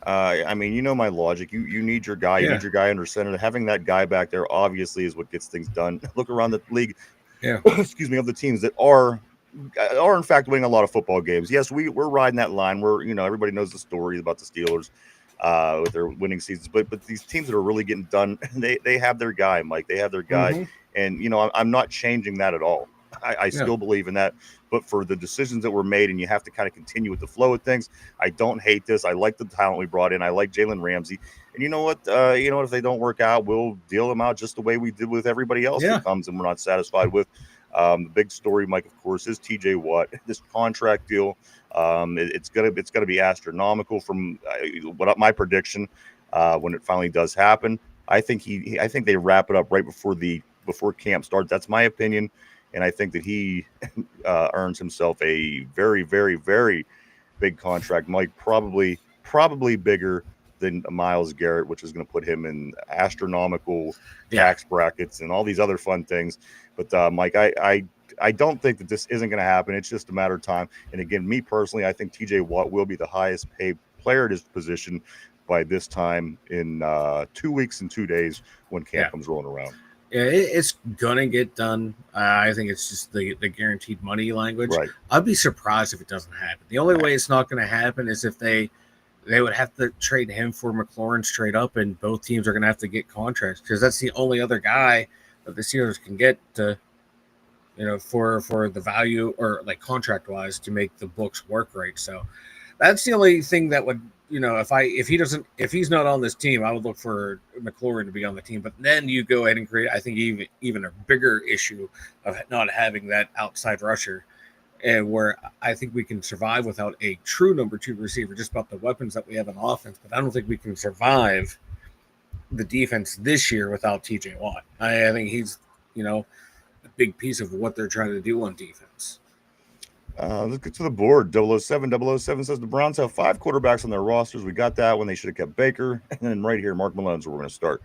I mean, my logic. You need your guy. You need your guy under center. Having that guy back there obviously is what gets things done. Look around the league. Yeah. Excuse me, of the teams that are in fact winning a lot of football games. Yes, we're riding that line. Everybody knows the story about the Steelers with their winning seasons, but these teams that are really getting done, they have their guy, Mike. They have their guy, mm-hmm. And I'm not changing that at all. I still believe in that. But for the decisions that were made, and you have to kind of continue with the flow of things, I don't hate this. I like the talent we brought in. I like Jalen Ramsey. And you know what? If they don't work out, we'll deal them out just the way we did with everybody else that comes and we're not satisfied with. The big story, Mike, of course, is TJ Watt. This contract deal, it's gonna be astronomical from my prediction when it finally does happen. I think they wrap it up right before camp starts. That's my opinion. And I think that he earns himself a very, very, very big contract, Mike, probably bigger than Myles Garrett, which is going to put him in astronomical tax brackets and all these other fun things. But Mike, I don't think that this isn't going to happen. It's just a matter of time. And again, me personally, I think TJ Watt will be the highest paid player at his position by this time in 2 weeks and 2 days when camp comes rolling around. Yeah, it's gonna get done. I think it's just the guaranteed money language. Right. I'd be surprised if it doesn't happen. The only way it's not going to happen is if they would have to trade him for McLaurin straight up, and both teams are going to have to get contracts because that's the only other guy that the Steelers can get to, for the value or like contract wise to make the books work right. So that's the only thing that would, if he's not on this team, I would look for McLaurin to be on the team. But then you go ahead and create, I think, even a bigger issue of not having that outside rusher, and where I think we can survive without a true number 2 receiver, just about the weapons that we have on offense. But I don't think we can survive the defense this year without TJ Watt. I think he's, a big piece of what they're trying to do on defense. Let's get to the board. 007 says the Browns have 5 quarterbacks on their rosters. We got that when they should have kept Baker. And then right here, Mark Malone's where we're going to start.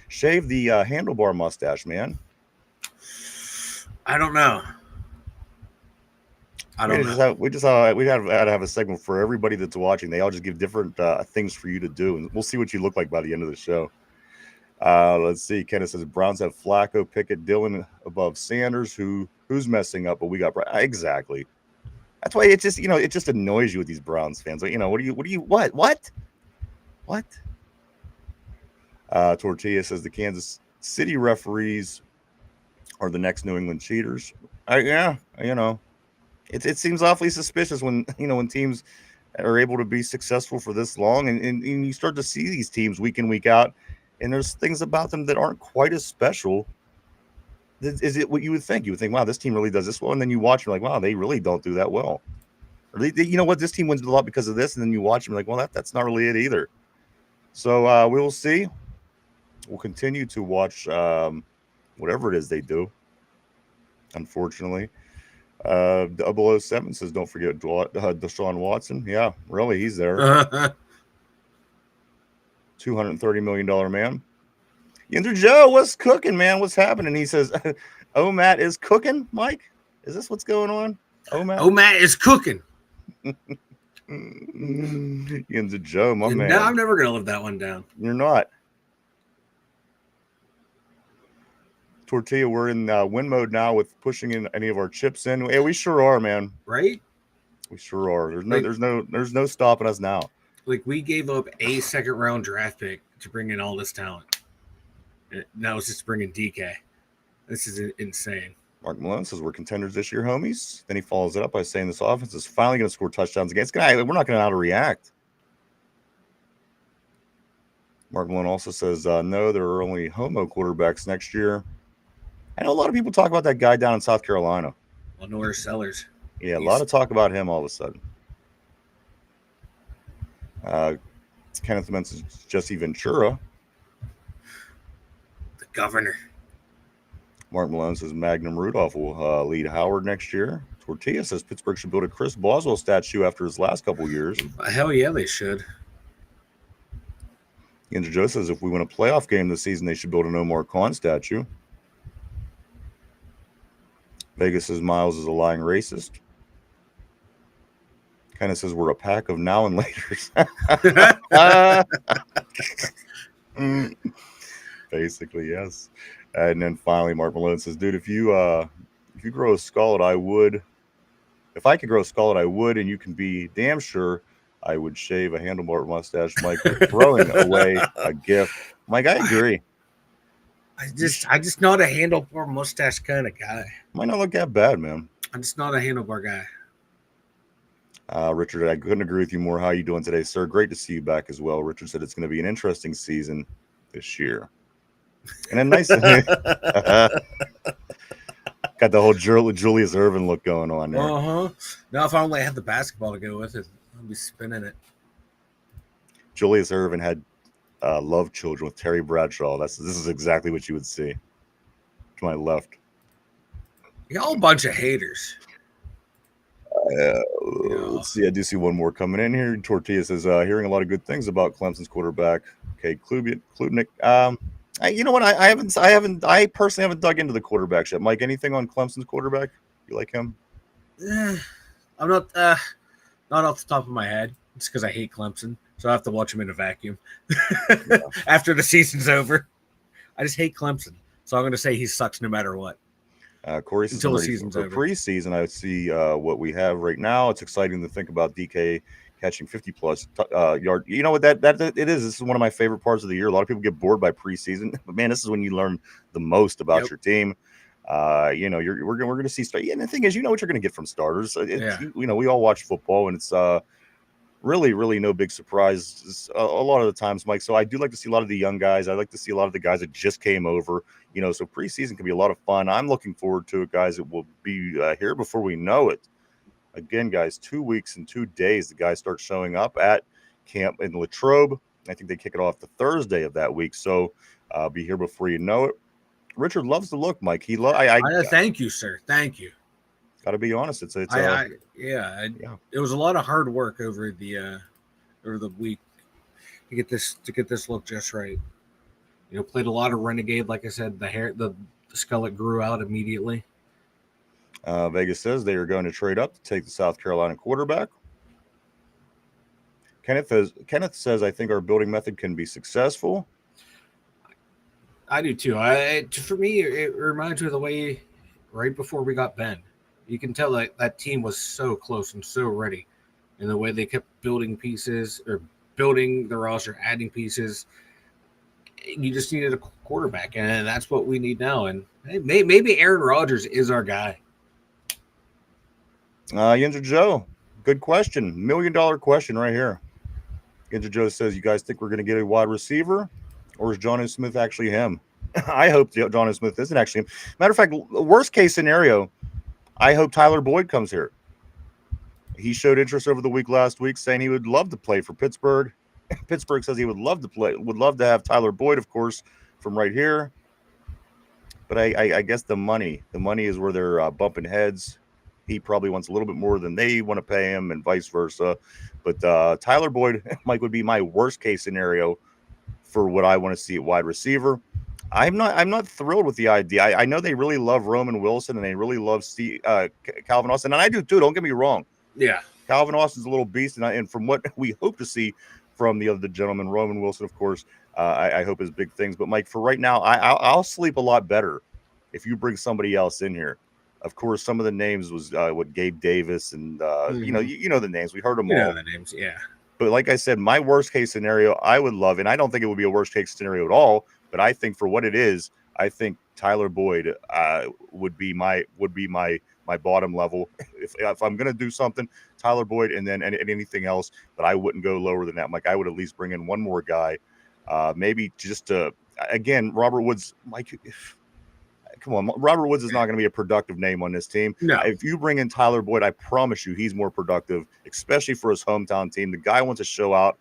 Shave the handlebar mustache, man. I don't know. We have to have a segment for everybody that's watching. They all just give different things for you to do, and we'll see what you look like by the end of the show. Let's see. Kenneth says Browns have Flacco, Pickett, Dillon above Sanders. Who's messing up? But we got exactly. That's why it just annoys you with these Browns fans. Like, what? Tortilla says the Kansas City referees are the next New England cheaters. It seems awfully suspicious when teams are able to be successful for this long, and you start to see these teams week in, week out, and there's things about them that aren't quite as special. Is it what you would think? You would think, wow, this team really does this well, and then you watch, you're like, wow, they really don't do that well. Or this team wins a lot because of this, and then you watch them like, well, that's not really it either. So we will see. We'll continue to watch whatever it is they do. Unfortunately, 007 says, don't forget Deshaun Watson. Yeah, really, he's there. $230 million man. Yinzer Joe, what's cooking, man? What's happening? He says, Matt is cooking, Mike? Is this what's going on? Matt is cooking. Yinzer Joe, my man. No, I'm never going to live that one down. You're not. Tortilla, we're in win mode now with pushing in any of our chips in. Yeah, we sure are, man. Right? We sure are. There's no stopping us now. Like, we gave up a second-round draft pick to bring in all this talent. Now it's just bringing DK. This is insane. Mark Malone says we're contenders this year, homies. Then he follows it up by saying this offense is finally going to score touchdowns again. We're not going to know how to react. Mark Malone also says, no, there are only homo quarterbacks next year. I know a lot of people talk about that guy down in South Carolina. Lenore Sellers. Yeah, a lot of talk about him all of a sudden. Kenneth mentions Jesse Ventura. The governor. Mark Malone says Magnum Rudolph will lead Howard next year. Tortilla says Pittsburgh should build a Chris Boswell statue after his last couple years. Hell yeah, they should. Yinzer Joe says if we win a playoff game this season, they should build an Omar Khan statue. Vegas says Miles is a lying racist. Kind of says we're a pack of now and laters. Basically, yes. And then finally, Mark Malone says, dude, if you grow a skullet, I would. If I could grow a skullet, I would, and you can be damn sure I would shave a handlebar mustache. Mike, you're throwing away a gift. Mike, I agree. I just not a handlebar mustache kind of guy. Might not look that bad, man. I'm just not a handlebar guy. Richard, I couldn't agree with you more. How are you doing today, sir? Great to see you back as well. Richard said it's going to be an interesting season this year. And then nice. Got the whole Julius Erving look going on there. Uh-huh. Now, if I only had the basketball to go with it, I'd be spinning it. Julius Erving had love children with Terry Bradshaw. This is exactly what you would see. To my left. Y'all a bunch of haters. Let's see. I do see one more coming in here. Tortilla says, hearing a lot of good things about Clemson's quarterback. Okay, Klubnik. You know what? I personally haven't dug into the quarterbacks yet. Mike, anything on Clemson's quarterback? You like him? I'm not off the top of my head. It's because I hate Clemson, so I have to watch him in a vacuum after the season's over. I just hate Clemson. So I'm going to say he sucks no matter what. Corey says Until the ready season's for over. preseason. I see what we have right now. It's exciting to think about DK catching 50-plus yard. You know what that it is? This is one of my favorite parts of the year. A lot of people get bored by preseason, but man, this is when you learn the most about your team. You know, we're going to see start. Yeah, and the thing is, you know what you're going to get from starters. You know, we all watch football, and it's really no big surprise a lot of the times, Mike. So I do like to see a lot of the young guys. I like to see a lot of the guys that just came over. You know, so preseason can be a lot of fun. I'm looking forward to it, guys. It will be here before we know it. Again, guys, 2 weeks and 2 days, the guys start showing up at camp in Latrobe. I think they kick it off the Thursday of that week. So be here before you know it. Richard loves the look, Mike. Thank you, sir. Thank you. Got to be honest. It was a lot of hard work over the week to get this look just right. You know, played a lot of Renegade. Like I said, the skullet grew out immediately. Vegas says they are going to trade up to take the South Carolina quarterback. Kenneth says, I think our building method can be successful. I do too. For me, it reminds me of the way right before we got Ben. You can tell that team was so close and so ready, and the way they kept building pieces or building the roster, adding pieces. You just needed a quarterback, and that's what we need now. And maybe Aaron Rodgers is our guy. Yinzer Joe, good question. $1 million question right here. Yinzer Joe says, you guys think we're going to get a wide receiver, or is Jonnu Smith actually him? I hope Jonnu Smith isn't actually him. Matter of fact, worst case scenario, I hope Tyler Boyd comes here. He showed interest over the week last week, saying he would love to play for Pittsburgh. Pittsburgh says he would love to have Tyler Boyd, of course, from right here. But I guess the money is where they're bumping heads. He probably wants a little bit more than they want to pay him, and vice versa. But Tyler Boyd, Mike, would be my worst case scenario for what I want to see at wide receiver. I'm not thrilled with the idea. I know they really love Roman Wilson and they really love Calvin Austin, and I do too. Don't get me wrong. Yeah, Calvin Austin's a little beast, and from what we hope to see from the other gentleman, Roman Wilson, of course, I hope is big things. But Mike, for right now, I'll sleep a lot better if you bring somebody else in here. Of course, some of the names was what Gabe Davis and you know the names. We heard them all. You know the names, yeah. But like I said, my worst case scenario, I would love, and I don't think it would be a worst case scenario at all. But I think for what it is, I think Tyler Boyd would be my bottom level. If I'm gonna do something, Tyler Boyd, and then anything else, but I wouldn't go lower than that. Like I would at least bring in one more guy, maybe just to again Robert Woods. Mike, come on, Robert Woods is not going to be a productive name on this team. No. If you bring in Tyler Boyd, I promise you he's more productive, especially for his hometown team. The guy wants to show out.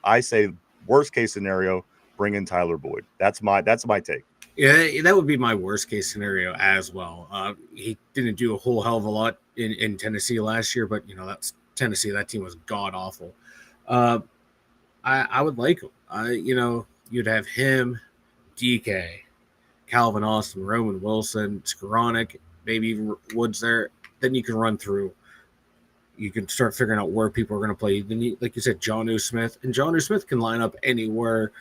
I say worst case scenario, bring in Tyler Boyd. That's my take. Yeah, that would be my worst case scenario as well. He didn't do a whole hell of a lot in Tennessee last year, but that's Tennessee. That team was god awful. I would like him. You'd have him, DK, Calvin Austin, Roman Wilson, Skoranek, maybe even Woods there. Then you can run through. You can start figuring out where people are going to play. Then, like you said, Jonnu Smith. And Jonnu Smith can line up anywhere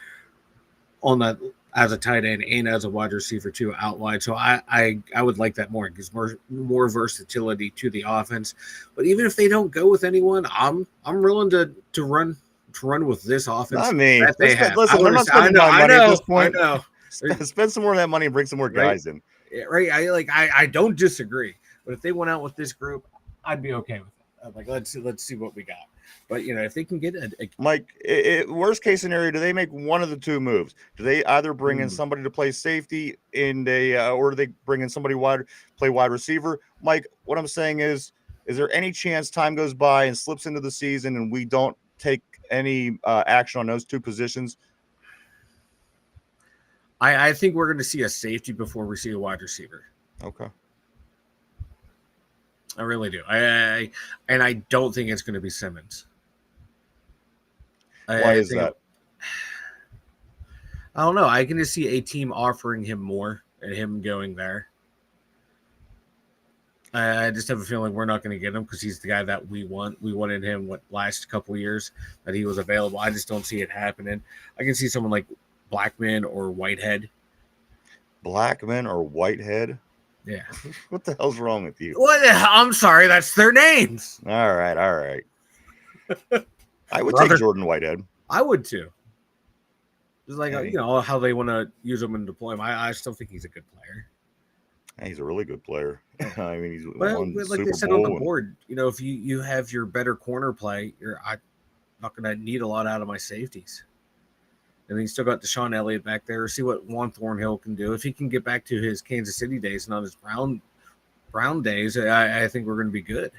on that as a tight end and as a wide receiver too, out wide. So I would like that more. It gives more versatility to the offense. But even if they don't go with anyone, I'm willing to run with this offense. I mean, that they have. Listen, I'm not spending my money at this point. I know. Spend some more of that money and bring some more guys in. Right. I don't disagree. But if they went out with this group, I'd be okay with it. Like let's see what we got. But if they can get Mike, worst case scenario, do they make one of the two moves? Do they either bring in somebody to play safety or do they bring in somebody play wide receiver? Mike, what I'm saying is there any chance time goes by and slips into the season and we don't take any action on those two positions? I think we're going to see a safety before we see a wide receiver. Okay. I really do. And I don't think it's going to be Simmons. Why is that? I don't know. I can just see a team offering him more and him going there. I just have a feeling we're not going to get him because he's the guy that we want. We wanted him last couple of years that he was available. I just don't see it happening. I can see someone like Blackman or Whitehead. Blackman or Whitehead. Yeah. What the hell's wrong with you? What? I'm sorry, that's their names. All right. I would Brother. take Jordan Whitehead. I would too. Just like Hey. you know how they want to use him and deploy him. I still think he's a good player. He's a really good player. I mean, he's Well, won the like they Super said on the Bowl. board, you know, if you have your better corner play, I'm not going to need a lot out of my safeties. And then you still got Deshaun Elliott back there. See what Juan Thornhill can do. If he can get back to his Kansas City days, not his Brown days, I think we're going to be good.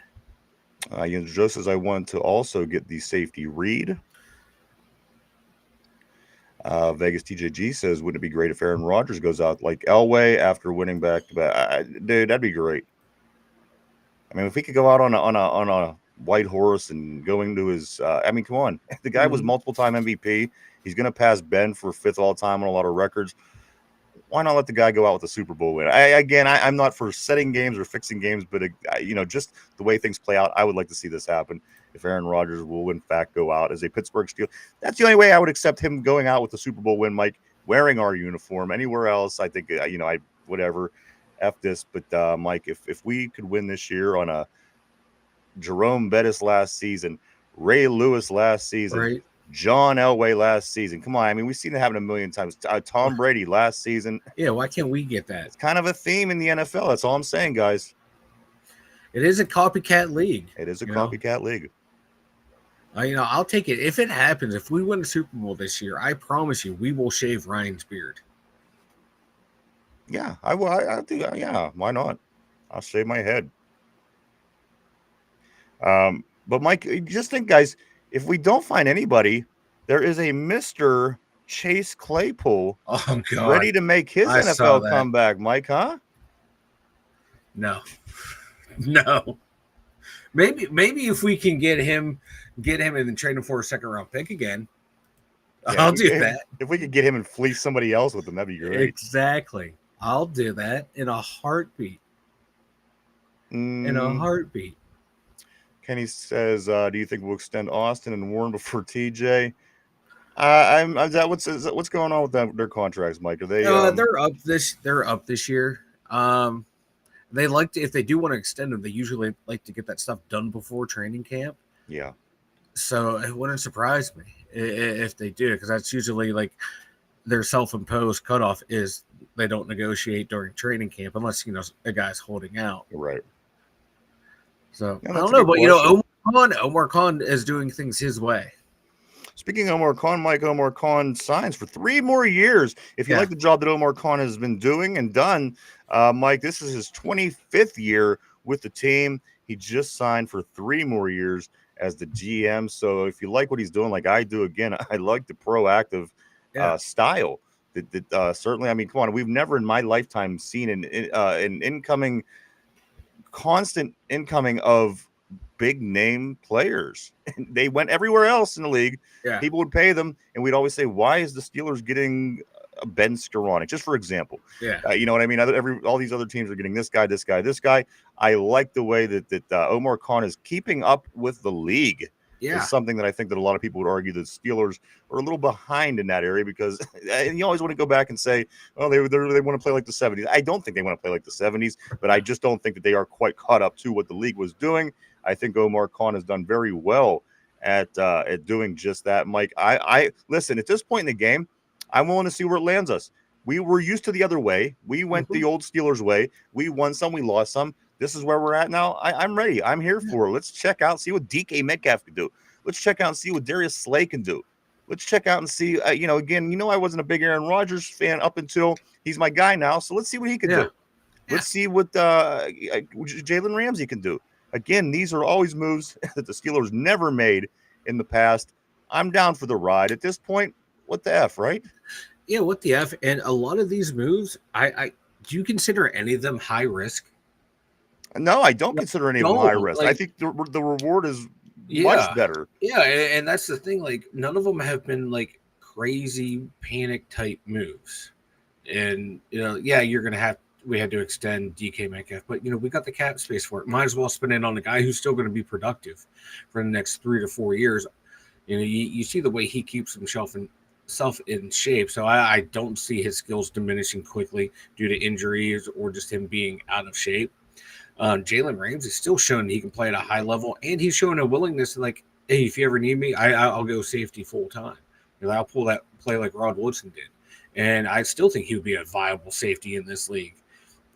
Just as I want to also get the safety Reed. Vegas TJG says, wouldn't it be great if Aaron Rodgers goes out like Elway after winning back-to-back? Dude, that'd be great. I mean, if he could go out on a white horse and going to his, I mean, come on, the guy was multiple-time MVP. He's going to pass Ben for 5th all-time on a lot of records. Why not let the guy go out with a Super Bowl win? I'm not for setting games or fixing games, but just the way things play out, I would like to see this happen. If Aaron Rodgers will in fact go out as a Pittsburgh Steelers, that's the only way I would accept him going out with the Super Bowl win, Mike, wearing our uniform. Anywhere else, I think I whatever, F this. But Mike, if we could win this year on a Jerome Bettis last season, Ray Lewis last season, Right. John Elway last season. Come on, I mean, we've seen it happen a million times. Tom Brady last season. Yeah, why can't we get that? It's kind of a theme in the NFL. That's all I'm saying, guys. It is a copycat league. It is a copycat league. I'll take it. If it happens, if we win the Super Bowl this year, I promise you, we will shave Ryan's beard. Yeah, I will. I'll do that. Yeah, why not? I'll shave my head. But Mike, just think, guys, if we don't find anybody, there is a Mr. Chase Claypool ready to make his NFL comeback, Mike, huh? No. Maybe if we can get him and then trade him for a 2nd-round pick again. Yeah, I'll do that. If we could get him and fleece somebody else with him, that'd be great. Exactly. I'll do that in a heartbeat. In a heartbeat. Kenny says, "Do you think we'll extend Austin and Warren before TJ?" What's going on with their contracts, Mike? Are they? They're up this year. They like to, if they do want to extend them, they usually like to get that stuff done before training camp. Yeah. So it wouldn't surprise me if they do, because that's usually like their self-imposed cutoff is they don't negotiate during training camp unless a guy's holding out. Right. So I don't know, but Omar Khan is doing things his way. Speaking of Omar Khan, Mike, Omar Khan signs for 3 more years. If you like the job that Omar Khan has been doing and done, Mike, this is his 25th year with the team. He just signed for 3 more years as the GM. So if you like what he's doing, like I do, again, I like the proactive style. That certainly, I mean, come on, we've never in my lifetime seen an constant incoming of big name players. They went everywhere else in the league. Yeah. People would pay them, and we'd always say, why is the Steelers getting Ben Skoranek, just for example? Yeah. You know what I mean? All these other teams are getting this guy. I like the way that Omar Khan is keeping up with the league. Yeah. It's something that I think that a lot of people would argue that Steelers are a little behind in that area, because you always want to go back and say, oh, they want to play like the 70s. I don't think they want to play like the 70s, but I just don't think that they are quite caught up to what the league was doing. I think Omar Khan has done very well at doing just that, Mike. I listen, at this point in the game, I'm willing to see where it lands us. We were used to the other way. We went the old Steelers way. We won some, we lost some. This is where we're at now. I'm ready. I'm here for it. Let's check out, see what DK Metcalf can do. Let's check out and see what Darius Slay can do. Let's check out and see, again, I wasn't a big Aaron Rodgers fan up until he's my guy now. So let's see what he can do. Let's see what Jalen Ramsey can do. Again, these are always moves that the Steelers never made in the past. I'm down for the ride. At this point, what the F, right? Yeah, what the F? And a lot of these moves, do you consider any of them high risk? No, I don't consider any of them high risk. I think the reward is much better. Yeah, and that's the thing. Like, none of them have been like crazy panic type moves. And we had to extend DK Metcalf, but we got the cap space for it. Might as well spend it on a guy who's still going to be productive for the next 3 to 4 years. You see the way he keeps himself self in shape, so I don't see his skills diminishing quickly due to injuries or just him being out of shape. Jalen Ramsey's still showing he can play at a high level, and he's showing a willingness to like, hey, if you ever need me, I'll go safety full time. I'll pull that play like Rod Woodson did, and I still think he would be a viable safety in this league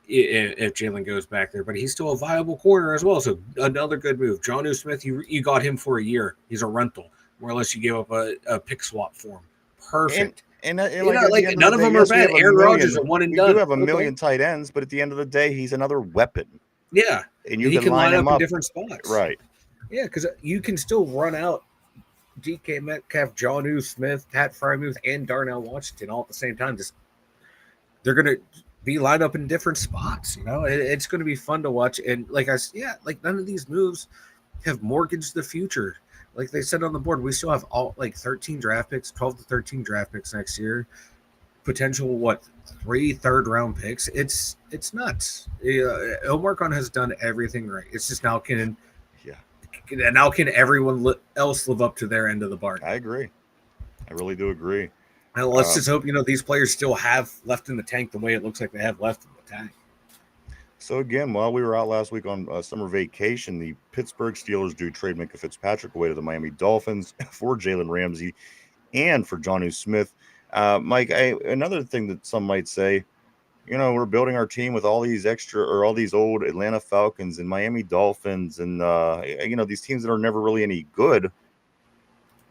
if Jalen goes back there. But he's still a viable corner as well. So another good move. Jonnu Smith, you got him for a year. He's a rental. More or less, you gave up a pick swap for him. Perfect. And like none of them are bad. Aaron Rodgers are one and done. We do have a million tight ends, but at the end of the day, he's another weapon. Yeah, and you he can line up him in up different spots. Right. Yeah, because you can still run out DK Metcalf, Jonnu Smith, Pat Frymuth, and Darnell Washington all at the same time. They're gonna be lined up in different spots. It's going to be fun to watch. And like none of these moves have mortgaged the future. Like they said on the board, we still have all 13 draft picks, 12 to 13 draft picks next year. Potential 3 third-round picks. It's nuts. Omar Khan has done everything right. It's just now can everyone else live up to their end of the bargain? I agree. I really do agree. And let's just hope these players still have left in the tank the way it looks like they have left in the tank. So again, while we were out last week on summer vacation, the Pittsburgh Steelers do trade Minka Fitzpatrick away to the Miami Dolphins for Jalen Ramsey and for Jonnu Smith. Mike, another thing that some might say, we're building our team with all these all these old Atlanta Falcons and Miami Dolphins and, these teams that are never really any good.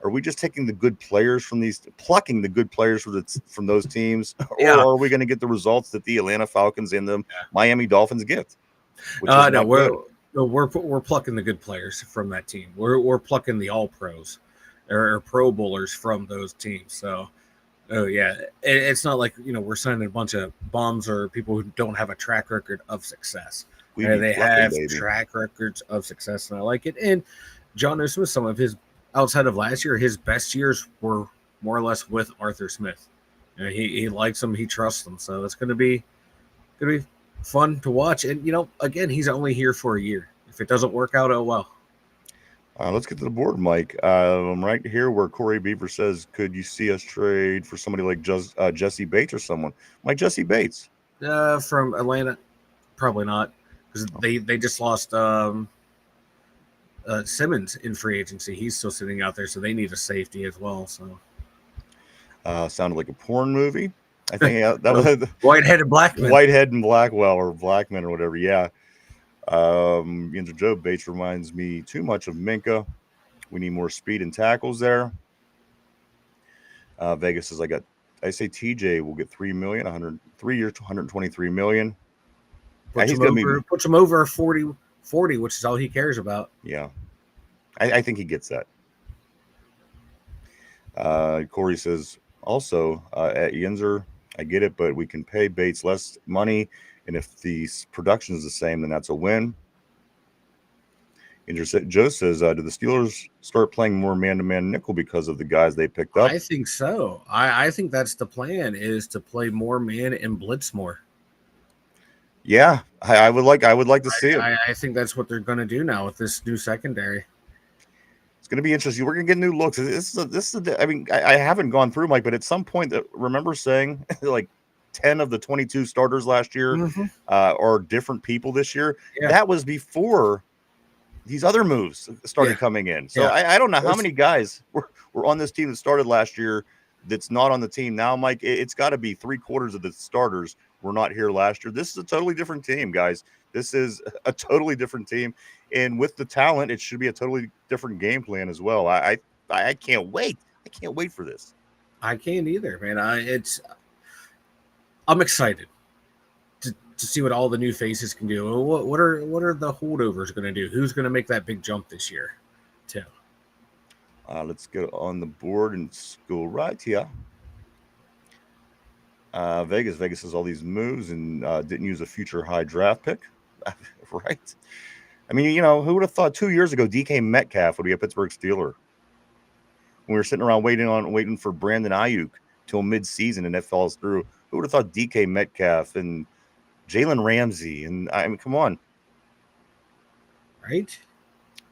Are we just taking the good players plucking the good players from those teams? Or are we going to get the results that the Atlanta Falcons and the Miami Dolphins get? No, we're plucking the good players from that team. We're plucking the all pros or pro bowlers from those teams. So, it's not like we're signing a bunch of bums or people who don't have a track record of success. They have track records of success, and I like it. And Jonnu Smith, some of his outside of last year, his best years were more or less with Arthur Smith. He likes him, he trusts him, so it's going to be fun to watch. And again, he's only here for a year. If it doesn't work out, oh well. Let's get to the board, Mike. I'm right here where Corey Beaver says, could you see us trade for somebody like Jesse Bates or someone like Jesse Bates? From Atlanta, probably not, because they just lost Simmons in free agency. He's still sitting out there, so they need a safety as well. So, sounded like a porn movie. I think that was Whitehead and Blackman. Whitehead and Blackwell or Blackman or whatever. Yeah. Joe Bates reminds me too much of Minka. We need more speed and tackles there. Vegas says I say TJ will get $3 million, 3 years, $123 million. Puts him over 40, which is all he cares about. Yeah. I think he gets that. Corey says also at Yinzer, I get it, but we can pay Bates less money. And if the production is the same, then that's a win. Joe says, do the Steelers start playing more man-to-man nickel because of the guys they picked up? I think so. I think that's the plan, is to play more man and blitz more. Yeah, I would like to see it. I think that's what they're going to do now with this new secondary. It's going to be interesting. We're going to get new looks. I haven't gone through, Mike, but at some point, remember saying like 10 of the 22 starters last year are different people this year. Yeah. That was before these other moves started coming in. So I don't know how many guys were on this team that started last year that's not on the team now, Mike. It's got to be 3/4 of the starters were not here last year. This is a totally different team, guys. This is a totally different team. And with the talent, it should be a totally different game plan as well. I can't wait. I can't wait for this. I can't either, man. I'm excited to see what all the new faces can do. What are the holdovers going to do? Who's going to make that big jump this year, too? Let's get on the board and go right here. Vegas has all these moves and didn't use a future high draft pick, right? I mean, who would have thought 2 years ago DK Metcalf would be a Pittsburgh Steeler? When we were sitting around waiting for Brandon Ayuk till mid-season and that falls through. Who would have thought DK Metcalf and Jalen Ramsey? And I mean, come on. Right?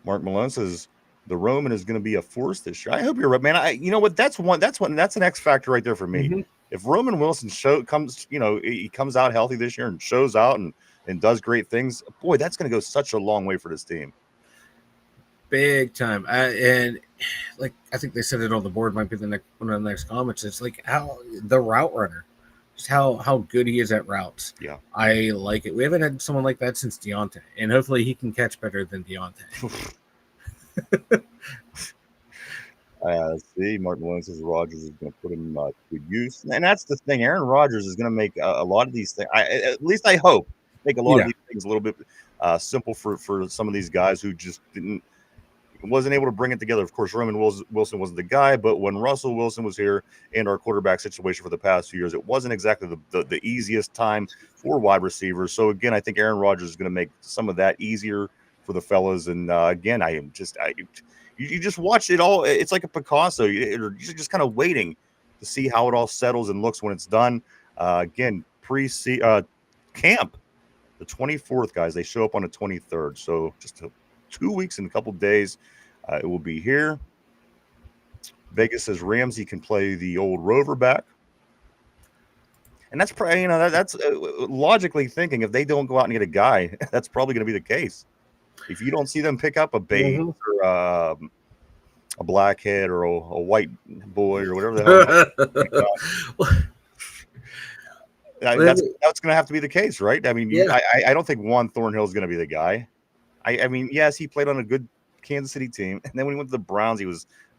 Mark Malone says, the Roman is going to be a force this year. I hope you're right, man. You know what? That's an X factor right there for me. Mm-hmm. If Roman Wilson he comes out healthy this year and shows out and does great things, boy, that's going to go such a long way for this team. Big time. And like I think they said it on the board, might be one of the next comments. It's like how the route runner, just how good he is at routes. Yeah, I like it. We haven't had someone like that since Deontay, and hopefully he can catch better than Deontay. Let's see. Martin Williams says Rodgers is going to put him to good use, and that's the thing. Aaron Rodgers is going to make a lot of these things. At least I hope make a lot of these things a little bit simple for some of these guys who just wasn't able to bring it together. Of course, Roman Wilson wasn't the guy, but when Russell Wilson was here and our quarterback situation for the past few years, it wasn't exactly the easiest time for wide receivers. So again, I think Aaron Rodgers is going to make some of that easier for the fellas. And again, you just watch it all. It's like a Picasso. You're just kind of waiting to see how it all settles and looks when it's done. Again, camp, the 24th, guys. They show up on the 23rd. So just 2 weeks and a couple days, it will be here. Vegas says Ramsey can play the old Rover back. And that's probably, that's logically thinking, if they don't go out and get a guy, that's probably going to be the case. If you don't see them pick up a Bates or a Blackhead or a white boy or whatever the hell, that's going to have to be the case, right? I mean, I don't think Juan Thornhill is going to be the guy. I mean, yes, he played on a good Kansas City team, and then when he went to the Browns,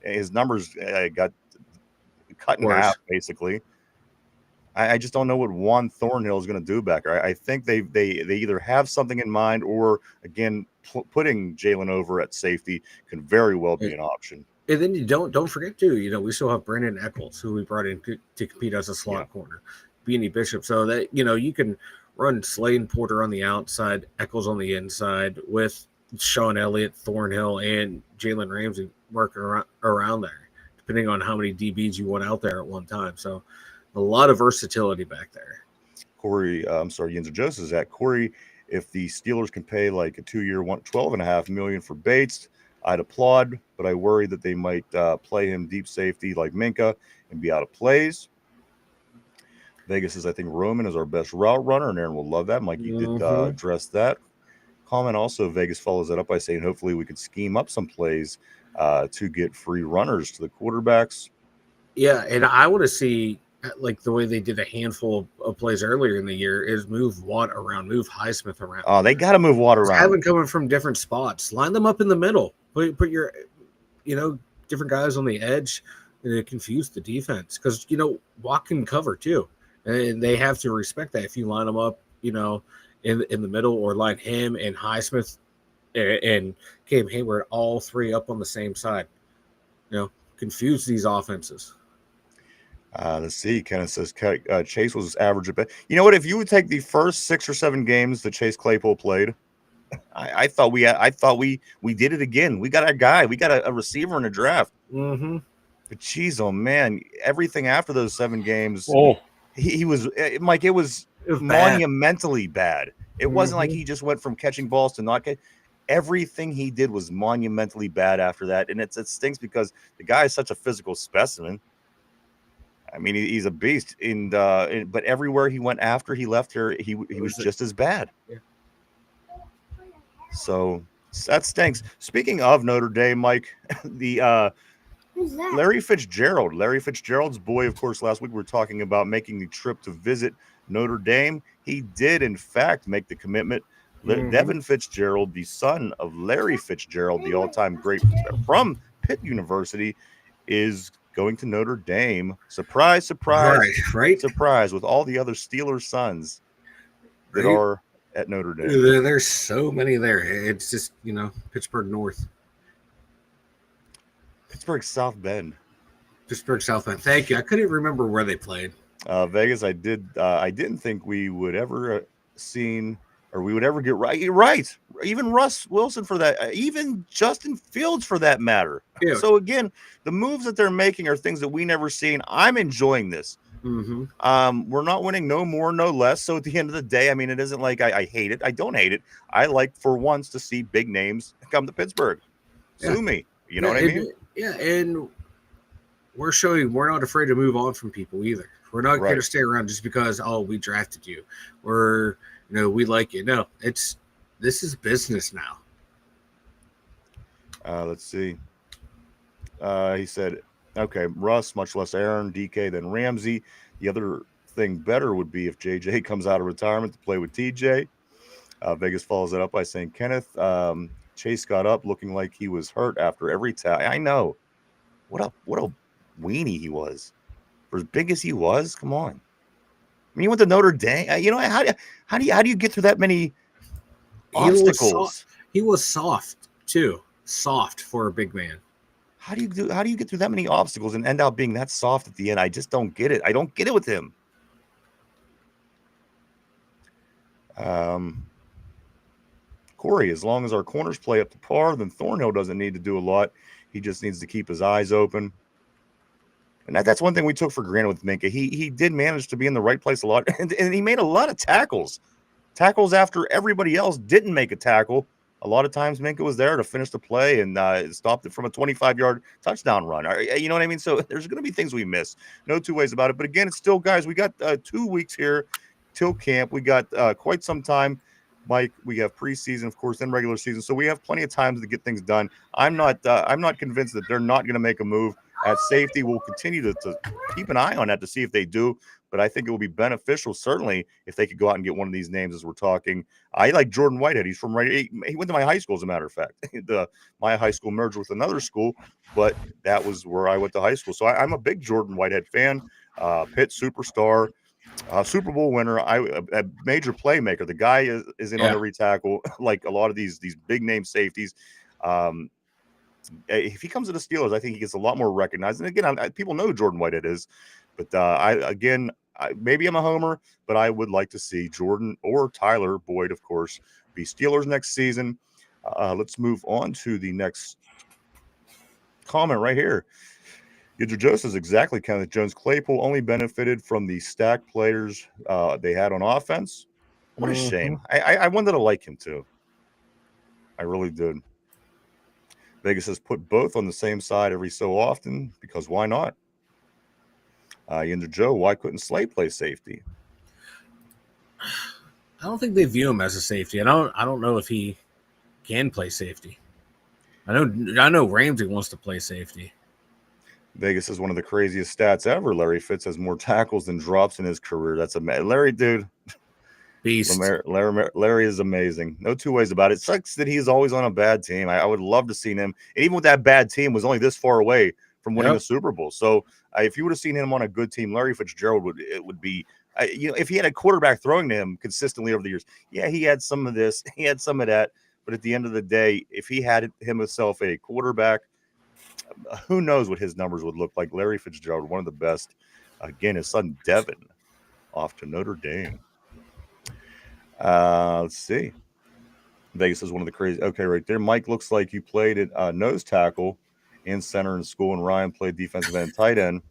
his numbers got cut in half, basically. I just don't know what Juan Thornhill is going to do back there. I think they either have something in mind, or again, putting Jalen over at safety can very well be an option. And then you don't forget too, we still have Brandon Eccles, who we brought in to compete as a slot corner, Beanie Bishop, so that you can run Slade and Porter on the outside, Eccles on the inside, with Sean Elliott, Thornhill, and Jalen Ramsey working around there, depending on how many DBs you want out there at one time. So a lot of versatility back there. Yinzer Joseph is at Corey. If the Steelers can pay like a 2-year, $12.5 million for Bates, I'd applaud, but I worry that they might play him deep safety like Minka and be out of plays. Vegas says, I think Roman is our best route runner, and Aaron will love that. Mike, you did address that. Comment also, Vegas follows that up by saying, hopefully we could scheme up some plays to get free runners to the quarterbacks. Yeah, and I want to see, like the way they did a handful of plays earlier in the year, is move Watt around, move Highsmith around. Oh, they got to move Watt around. Have them coming from different spots. Line them up in the middle. Put your, different guys on the edge, and it confuse the defense, because Watt can cover too. And they have to respect that. If you line them up, in the middle, or line him and Highsmith and Cam Hayward all three up on the same side, confuse these offenses. Let's see. Kenneth says Chase was average at best. You know what? If you would take the first 6 or 7 games that Chase Claypool played, I thought we did it again. We got our guy. We got a receiver in a draft. Mm-hmm. But geez, oh man, everything after those 7 games. He was, Mike, it was monumentally bad. It wasn't like he just went from catching balls to not catch. Everything he did was monumentally bad after that. And it stinks because the guy is such a physical specimen. I mean, he's a beast. But everywhere he went after he left here, he was just as bad. Yeah. So that stinks. Speaking of Notre Dame, Mike, Larry Fitzgerald's boy, of course, last week we were talking about making the trip to visit Notre Dame. He did, in fact, make the commitment. Devin Fitzgerald, the son of Larry Fitzgerald, the all-time great from Pitt University, is going to Notre Dame. Surprise, surprise, right? Surprise, with all the other Steelers sons that are at Notre Dame. There's so many there. It's just, Pittsburgh North. Pittsburgh South Bend. Pittsburgh South Bend. Thank you. I couldn't remember where they played. Vegas, I didn't think we would ever we would ever get right. Even Russ Wilson for that, even Justin Fields for that matter. Yeah. So again, the moves that they're making are things that we never seen. I'm enjoying this. Mm-hmm. We're not winning no more, no less. So at the end of the day, I mean, it isn't like I hate it. I don't hate it. I like for once to see big names come to Pittsburgh. Sue me. You know what I mean? Yeah, and we're showing we're not afraid to move on from people either. We're not going to stay around just because we drafted you, or we like you. No, this is business now. Let's see. He said, okay, Russ, much less Aaron, DK than Ramsey. The other thing better would be if JJ comes out of retirement to play with TJ. Vegas follows it up by saying, Kenneth, Chase got up looking like he was hurt after every tackle. I know. What a weenie he was. For as big as he was, come on. I mean, he went to Notre Dame. How do you get through that many obstacles? He was soft too. Soft for a big man. How do you get through that many obstacles and end up being that soft at the end? I just don't get it. I don't get it with him. Corey, as long as our corners play up to par, then Thornhill doesn't need to do a lot. He just needs to keep his eyes open. And that's one thing we took for granted with Minka. He did manage to be in the right place a lot, and he made a lot of tackles. Tackles after everybody else didn't make a tackle. A lot of times Minka was there to finish the play and stopped it from a 25-yard touchdown run. You know what I mean? So there's going to be things we miss. No two ways about it. But again, it's still, guys, we got 2 weeks here till camp. We got quite some time. Mike, we have preseason, of course, then regular season. So we have plenty of time to get things done. I'm not convinced that they're not going to make a move at safety. We'll continue to keep an eye on that to see if they do. But I think it will be beneficial, certainly, if they could go out and get one of these names as we're talking. I like Jordan Whitehead. He's from he went to my high school, as a matter of fact. My high school merged with another school, but that was where I went to high school. So I'm a big Jordan Whitehead fan. Pitt superstar, Super Bowl winner, a major playmaker. The guy is in on every tackle, like a lot of these big name safeties. If he comes to the Steelers, I think he gets a lot more recognized. And again, people know who Jordan Whitehead is. But maybe I'm a homer, but I would like to see Jordan or Tyler Boyd, of course, be Steelers next season. Let's move on to the next comment right here. Joe says exactly, Kenneth Jones. Claypool only benefited from the stacked players they had on offense. What a shame. I wanted to like him too. I really did. Vegas has put both on the same side every so often because why not? Joe, why couldn't Slay play safety? I don't think they view him as a safety. I don't know if he can play safety. I know Ramsey wants to play safety. Vegas is one of the craziest stats ever. Larry Fitz has more tackles than drops in his career. That's amazing. Larry, dude. Beast. Larry is amazing. No two ways about it. It sucks that he's always on a bad team. I would love to see him. And even with that bad team, was only this far away from winning a Super Bowl. So if you would have seen him on a good team, Larry Fitzgerald would be, if he had a quarterback throwing to him consistently over the years, he had some of this, he had some of that. But at the end of the day, if he had himself a quarterback, who knows what his numbers would look like. Larry Fitzgerald, one of the best. Again, his son Devin off to Notre Dame. Let's see. Vegas is one of the crazy. Okay, right there. Mike, looks like you played at nose tackle in center in school, and Ryan played defensive end, tight end.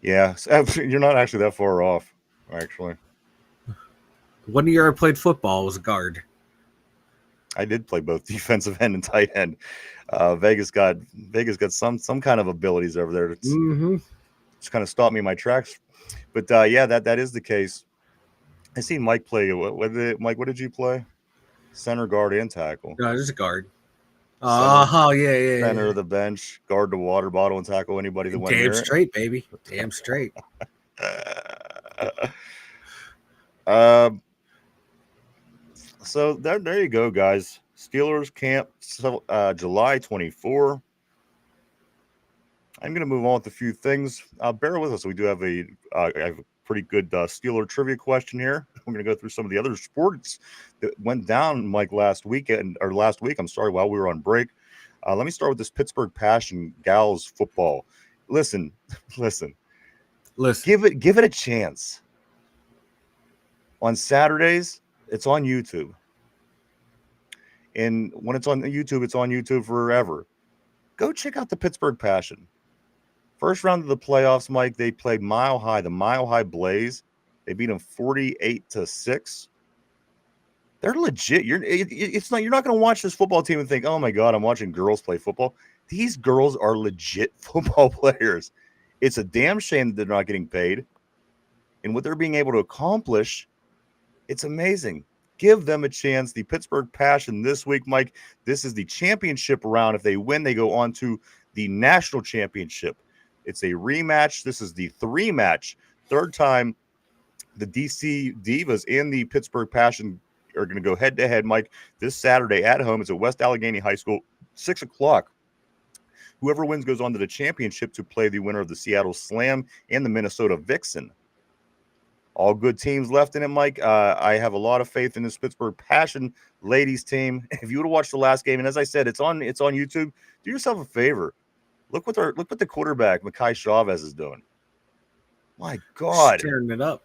Yeah, you're not actually that far off, actually. 1 year I played football, was a guard. I did play both defensive end and tight end. Vegas got some kind of abilities over there. Just kind of stopped me in my tracks. But that is the case. I seen Mike play. Mike, what did you play? Center, guard, and tackle. No, just a guard. Center of the bench, guard the water bottle, and tackle anybody that went near it. Damn straight, baby. Damn straight. So there you go, guys. Steelers camp July 24. I'm going to move on with a few things. Bear with us. We do have a pretty good Steeler trivia question here. We're going to go through some of the other sports that went down, Mike, last week. I'm sorry, while we were on break. Let me start with this Pittsburgh Passion Gals football. Listen. Give it a chance. On Saturdays, it's on YouTube. And when it's on YouTube forever. Go check out the Pittsburgh Passion. First round of the playoffs, Mike, they played the Mile High Blaze. They beat them 48-6. They're legit. It's not. You're not going to watch this football team and think, "Oh my God, I'm watching girls play football." These girls are legit football players. It's a damn shame that they're not getting paid, and what they're being able to accomplish, it's amazing. Give them a chance. The Pittsburgh Passion this week, Mike. This is the championship round. If they win, they go on to the national championship. It's a rematch. This is the three-match, third time the DC Divas and the Pittsburgh Passion are going to go head-to-head, Mike, this Saturday at home. It's at West Allegheny High School, 6 o'clock. Whoever wins goes on to the championship to play the winner of the Seattle Slam and the Minnesota Vixen. All good teams left in it, Mike. I have a lot of faith in this Pittsburgh Passion ladies team. If you would have watched the last game, and as I said, it's on YouTube. Do yourself a favor. Look what the quarterback, Makai Chavez, is doing. My God. Tearing it up.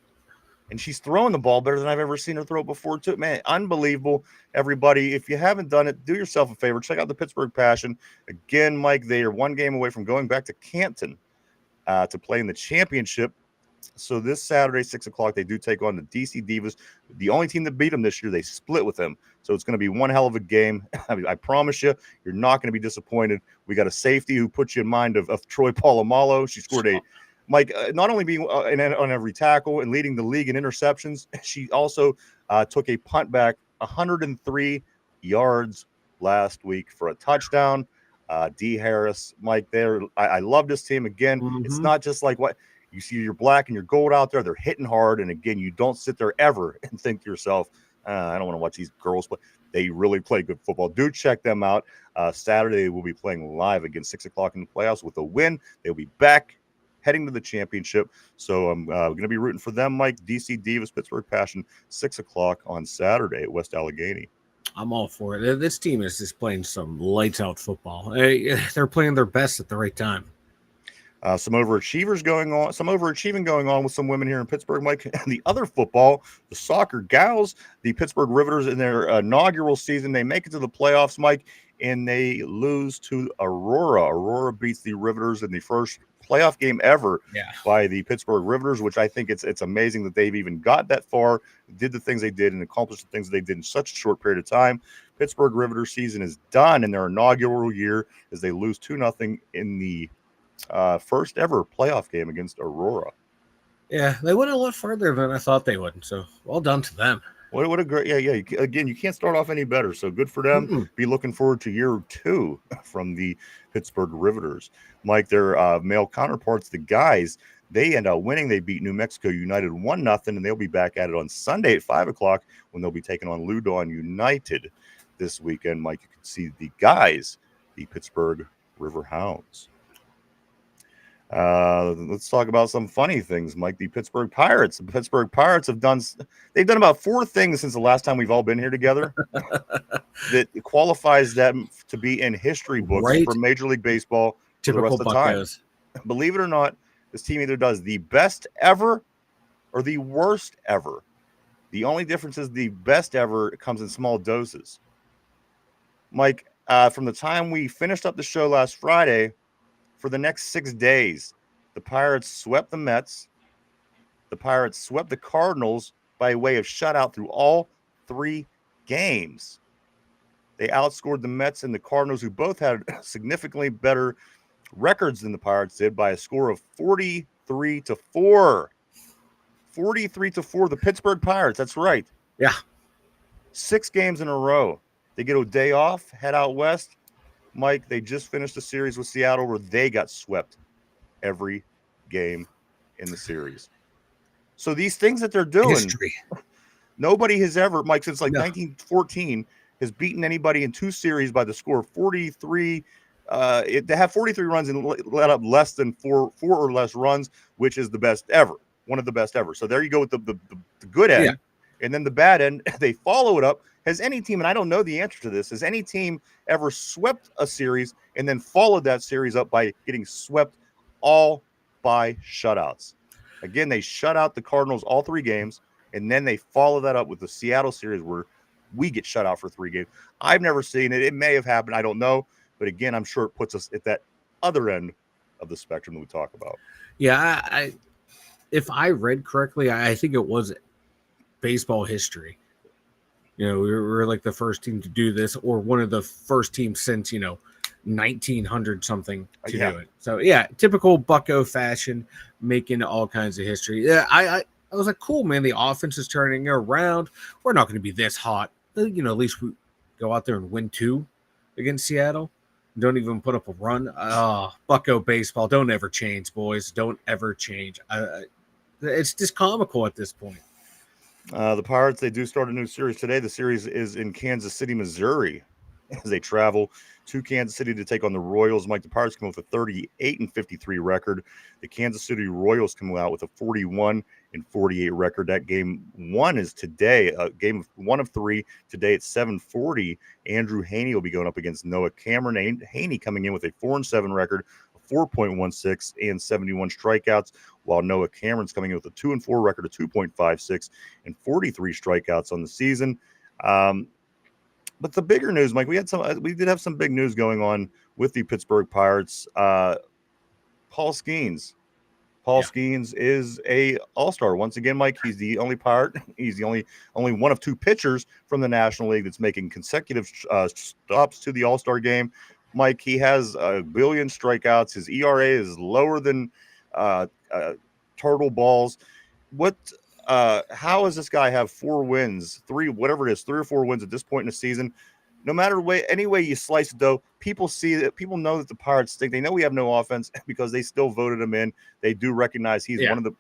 And she's throwing the ball better than I've ever seen her throw before, too. Man, unbelievable. Everybody, if you haven't done it, do yourself a favor. Check out the Pittsburgh Passion. Again, Mike, they are one game away from going back to Canton to play in the championship. So this Saturday, 6 o'clock, they do take on the DC Divas. The only team that beat them this year, they split with them. So it's going to be one hell of a game. I promise you, you're not going to be disappointed. We got a safety who puts you in mind of Troy Polamalu. She scored Mike, not only being on every tackle and leading the league in interceptions, she also took a punt back 103 yards last week for a touchdown. D. Harris, Mike, I love this team. Again, It's not just like what you see your black and your gold out there. They're hitting hard. And again, you don't sit there ever and think to yourself, I don't want to watch these girls play. They really play good football. Do check them out. Saturday, they will be playing live again, 6 o'clock in the playoffs. With a win, they'll be back heading to the championship. So I'm going to be rooting for them, Mike. DC Divas, Pittsburgh Passion, 6 o'clock on Saturday at West Allegheny. I'm all for it. This team is just playing some lights out football. They're playing their best at the right time. Some overachieving going on with some women here in Pittsburgh, Mike. And the other football, the soccer gals, the Pittsburgh Riveters in their inaugural season, they make it to the playoffs, Mike, and they lose to Aurora. Aurora beats the Riveters in the first playoff game ever by the Pittsburgh Riveters, which I think it's amazing that they've even got that far, did the things they did, and accomplished the things they did in such a short period of time. Pittsburgh Riveters season is done in their inaugural year as they lose 2-0 in the first ever playoff game against Aurora. Yeah, they went a lot further than I thought they would. So well done to them. What a great, Again, you can't start off any better. So good for them. Mm-mm. Be looking forward to year 2 from the Pittsburgh Riveters. Mike, their male counterparts, the guys, they end up winning. They beat New Mexico United 1-0, and they'll be back at it on Sunday at 5 o'clock when they'll be taking on Loudoun United this weekend. Mike, you can see the guys, the Pittsburgh Riverhounds. Let's talk about some funny things, Mike. The Pittsburgh Pirates. The Pittsburgh Pirates they've done about 4 things since the last time we've all been here together that qualifies them to be in history books for Major League Baseball for the rest of the time. Believe it or not, this team either does the best ever or the worst ever. The only difference is the best ever comes in small doses. Mike, from the time we finished up the show last Friday, for the next 6 days, the Pirates swept the Mets. The Pirates swept the Cardinals by way of shutout through all 3 games. They outscored the Mets and the Cardinals, who both had significantly better records than the Pirates did, by a score of 43-4. 43-4, the Pittsburgh Pirates. That's right. Yeah. 6 games in a row. They get a day off, head out west. Mike, they just finished a series with Seattle where they got swept every game in the series. So these things that they're doing, nobody has ever, Mike, since 1914, has beaten anybody in 2 series by the score of 43. They have 43 runs and let up less than four or less runs, which is the best ever, one of the best ever. So there you go with the good end. Yeah. And then the bad end, they follow it up. Has any team, and I don't know the answer to this, has any team ever swept a series and then followed that series up by getting swept all by shutouts? Again, they shut out the Cardinals all 3 games, and then they follow that up with the Seattle series where we get shut out for 3 games. I've never seen it. It may have happened. I don't know. But again, I'm sure it puts us at that other end of the spectrum that we talk about. Yeah, if I read correctly, I think it was baseball history. We were like the first team to do this, or one of the first teams since 1900 something to Yeah. do it. So yeah, typical Bucko fashion, making all kinds of history. Yeah, I was like, cool, man. The offense is turning around. We're not going to be this hot. At least we go out there and win 2 against Seattle. Don't even put up a run. Bucko baseball. Don't ever change, boys. Don't ever change. It's just comical at this point. The Pirates, they do start a new series today. The series is in Kansas City, Missouri, as they travel to Kansas City to take on the Royals. Mike, the Pirates come with a 38-53 record. The Kansas City Royals come out with a 41-48 record. That game 1 is today, a game of 1 of 3. Today at 7:40, Andrew Haney will be going up against Noah Cameron. Haney coming in with a 4-7 record, 4.16 and 71 strikeouts, while Noah Cameron's coming in with a 2-4 record of 2.56 and 43 strikeouts on the season. But the bigger news, Mike, we did have some big news going on with the Pittsburgh Pirates. Paul Skeens. Paul Skeens is a all-star once again, Mike. He's the only Pirate. He's the only one of 2 pitchers from the National League that's making consecutive stops to the All-Star game. Mike, he has a billion strikeouts. His ERA is lower than turtle balls. How does this guy have 4 wins, 3, whatever it is, 3 or 4 wins at this point in the season? No matter any way you slice it, though, people see that, people know that the Pirates stink. They know we have no offense because they still voted him in. They do recognize he's one of the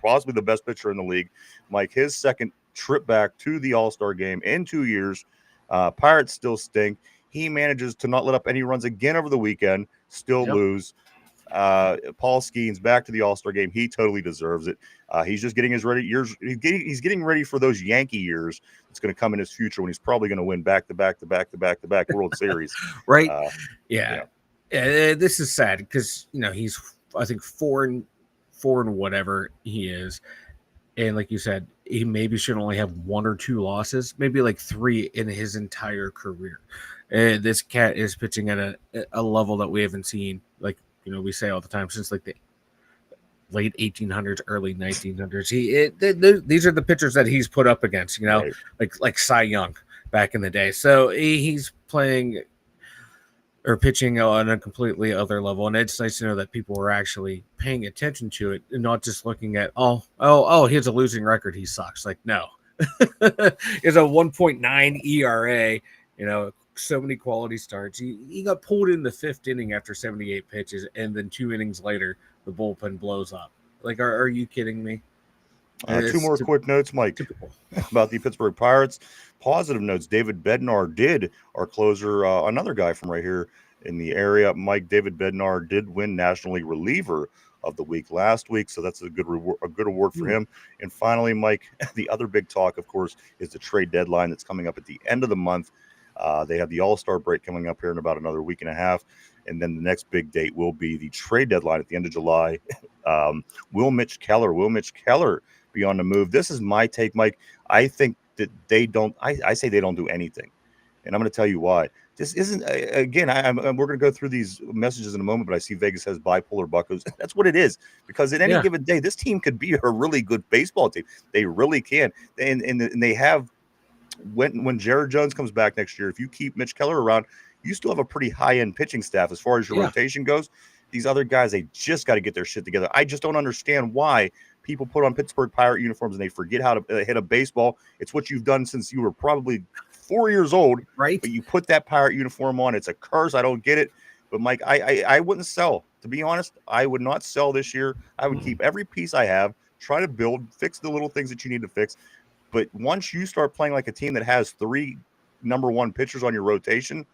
possibly the best pitcher in the league. Mike, his second trip back to the All-Star game in 2 years. Pirates still stink. He manages to not let up any runs again over the weekend, still lose. Paul Skeens back to the All-Star game. He totally deserves it. He's just getting his years. He's getting ready for those Yankee years. It's going to come in his future when he's probably going to win back-to-back World Series. Right? Yeah. This is sad because he's, I think, 4 and whatever he is, and like you said, he maybe should only have 1 or 2 losses, maybe like 3 in his entire career. This cat is pitching at a level that we haven't seen, like we say all the time, since like the late 1800s, early 1900s. These are the pitchers that he's put up against, Right. like Cy Young back in the day. So he's playing or pitching on a completely other level, and it's nice to know that people are actually paying attention to it and not just looking at he has a losing record, he sucks. Like, no. It's a 1.9 ERA, so many quality starts. He got pulled in the 5th inning after 78 pitches, and then 2 innings later, the bullpen blows up. Like, are you kidding me? 2 more quick notes, Mike, about the Pittsburgh Pirates. Positive notes. David Bednar our closer, another guy from right here in the area. Mike, David Bednar did win National League Reliever of the Week last week, so that's a good award for him. And finally, Mike, the other big talk, of course, is the trade deadline that's coming up at the end of the month. They have the All-Star break coming up here in about another week and a half. And then the next big date will be the trade deadline at the end of July. Will Mitch Keller be on the move? This is my take, Mike. I think that they don't. I say they don't do anything, and I'm going to tell you why. This isn't. Again, we're going to go through these messages in a moment, but I see Vegas has bipolar buckos. That's what it is, because at any given day, this team could be a really good baseball team. They really can, and they have. When Jared Jones comes back next year, if you keep Mitch Keller around, you still have a pretty high-end pitching staff as far as your rotation goes. These other guys, they just got to get their shit together. I just don't understand why people put on Pittsburgh Pirate uniforms and they forget how to hit a baseball. It's what you've done since you were probably 4 years old, right? But you put that Pirate uniform on. It's a curse. I don't get it. But, Mike, I wouldn't sell. To be honest, I would not sell this year. I would keep every piece I have, try to build, fix the little things that you need to fix. But once you start playing like a team that has 3 number 1 pitchers on your rotation,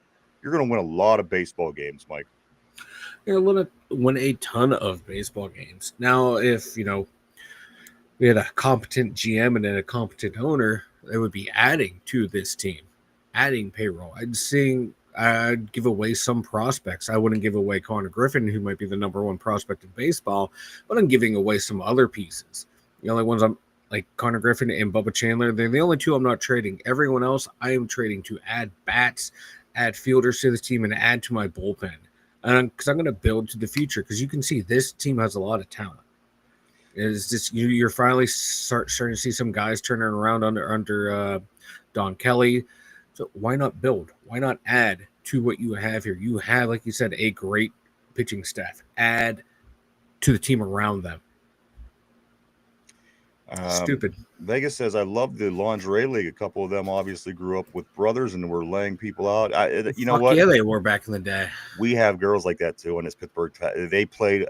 you're going to win a lot of baseball games, Mike. You're going to win a ton of baseball games. Now, if, we had a competent GM and then a competent owner, they would be adding to this team, adding payroll. I'd give away some prospects. I wouldn't give away Connor Griffin, who might be the number 1 prospect in baseball, but I'm giving away some other pieces. The only ones like Connor Griffin and Bubba Chandler, they're the only 2 I'm not trading. Everyone else I am trading to add bats, add fielders to the team, and add to my bullpen. Because I'm going to build to the future, because you can see this team has a lot of talent. It's just you're finally starting to see some guys turning around under Don Kelly. So why not build? Why not add to what you have here? You have, like you said, a great pitching staff. Add to the team around them. Stupid. Vegas says, I love the lingerie league. A couple of them obviously grew up with brothers and were laying people out. You know what? Yeah, they were back in the day. We have girls like that too in this Pittsburgh. They played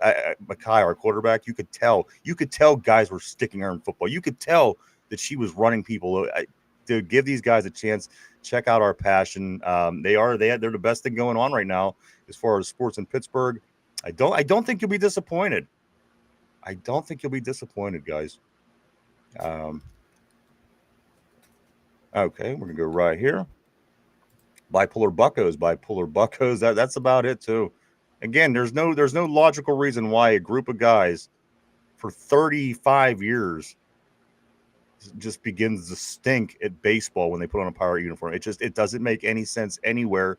Mackay, our quarterback. You could tell guys were sticking her in football. You could tell that she was running people. To give these guys a chance, check out our passion. They're the best thing going on right now as far as sports in Pittsburgh. I don't think you'll be disappointed. I don't think you'll be disappointed, guys. Okay, we're gonna go right here. Bipolar buckos. That's about it too. Again, there's no logical reason why a group of guys for 35 years just begins to stink at baseball when they put on a pirate uniform. It doesn't make any sense anywhere.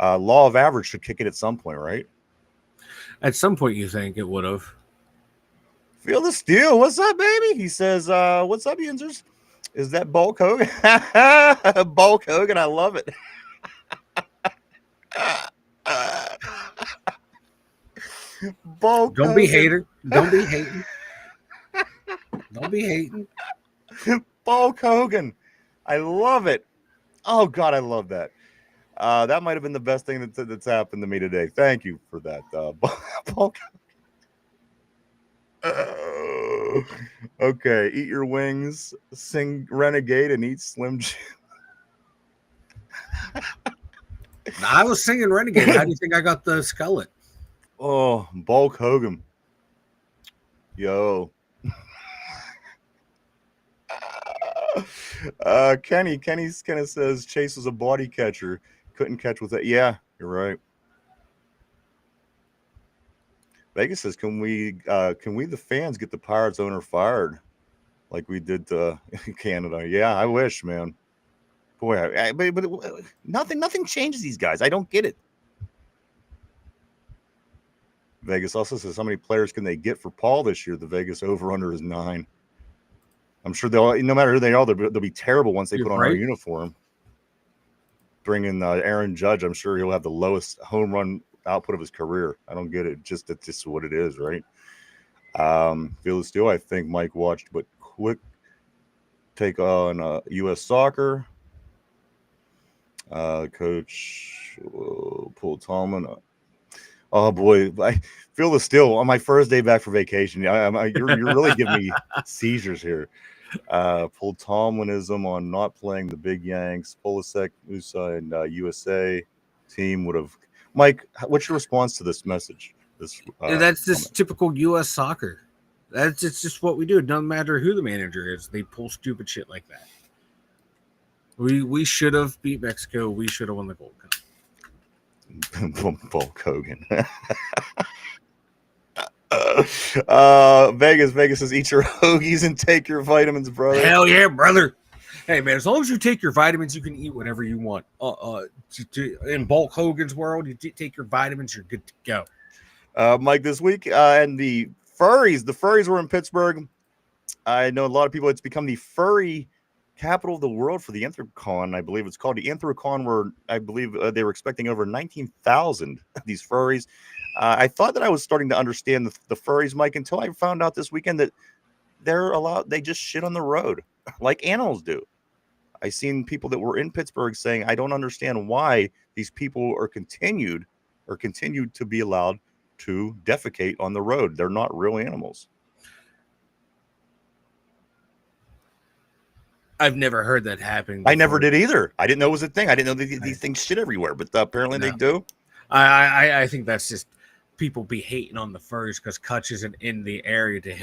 Law of average should kick it at some point, right? At some point, you think it would have. Feel the steel. What's up, baby? He says, what's up, Yinzers? Is that Bulk Hogan? Bulk Hogan, I love it. Bulk Don't Hogan. be hater. Don't be hating. Don't be hating. Bulk Hogan. I love it. Oh, God, I love that. That might have been the best thing that's happened to me today. Thank you for that, Bulk. Okay, eat your wings, sing Renegade, and eat Slim Jim. I was singing Renegade. How do you think I got the skullet? Oh, Bulk Hogan. Yo. Kenny kind of says Chase was a body catcher. Couldn't catch with it. Yeah, you're right. Vegas says, can we the fans get the Pirates owner fired like we did to Canada? Yeah, I wish, man. Boy, but nothing changes these guys. I don't get it. Vegas also says, how many players can they get for Paul this year? The Vegas over-under is 9. I'm sure no matter who they are, they'll be terrible once they put on our uniform. Bring in Aaron Judge. I'm sure he'll have the lowest home run output of his career. I don't get it. It's just what it is, right? Feel still, I think Mike watched, but quick take on U.S. Soccer. Coach Paul Tallman. Oh boy, I feel the still on my first day back for vacation. You're really giving me seizures here. Paul Tomlinism on not playing the big Yanks. Polasek, Musa, and USA team would have. Mike, what's your response to this message? That's just typical U.S. soccer. It's just what we do. It doesn't matter who the manager is. They pull stupid shit like that. We should have beat Mexico. We should have won the Gold Cup. Bulk Hogan. Vegas says, eat your hoagies and take your vitamins, brother. Hell yeah, brother. Hey, man, as long as you take your vitamins, you can eat whatever you want. In Bulk Hogan's world, you take your vitamins, you're good to go. Mike, this week, and the furries were in Pittsburgh. I know a lot of people, it's become the furry capital of the world for the Anthrocon. I believe it's called the Anthrocon, where I believe they were expecting over 19,000 of these furries. I thought that I was starting to understand the furries, Mike, until I found out this weekend that they just shit on the road like animals do. I seen people that were in Pittsburgh saying, I don't understand why these people are continued to be allowed to defecate on the road. They're not real animals. I've never heard that happen before. I never did either. I didn't know it was a thing. I didn't know these things shit everywhere, but apparently they do. I think that's just people be hating on the furries because Kutch isn't in the area to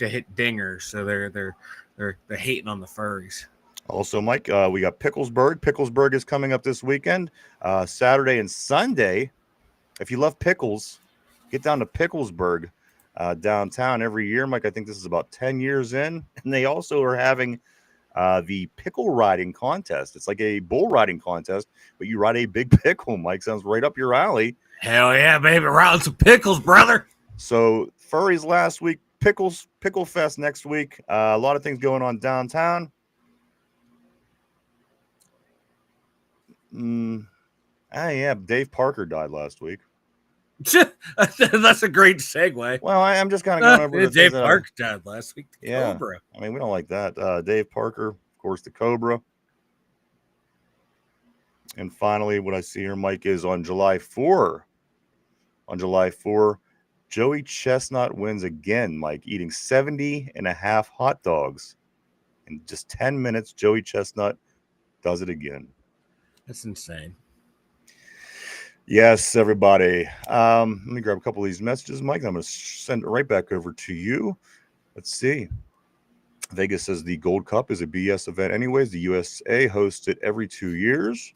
hit dingers, so they're hating on the furries. Also, Mike, we got Picklesburg. Picklesburg is coming up this weekend, Saturday and Sunday. If you love pickles, get down to Picklesburg downtown every year, Mike. I think this is about 10 years in, and they also are having the pickle riding contest. It's like a bull riding contest, but you ride a big pickle, Mike. Sounds right up your alley. Hell yeah, baby. Ride some pickles, brother. So furries last week Pickle Fest next week. A lot of things going on downtown. Yeah, Dave Parker died last week. That's a great segue. Well, I'm just kind of going over the Dave things that Parker died last week. The yeah. Cobra. I mean, we don't like that. Dave Parker, of course, the Cobra. And finally, what I see here, Mike, is on July 4. On July 4, Joey Chestnut wins again, Mike, eating 70 and a half hot dogs. In just 10 minutes, Joey Chestnut does it again. That's insane. Yes, everybody. Let me grab a couple of these messages, Mike. I'm going to send it right back over to you. Let's see. Vegas says the Gold Cup is a BS event anyways. The USA hosts it every 2 years.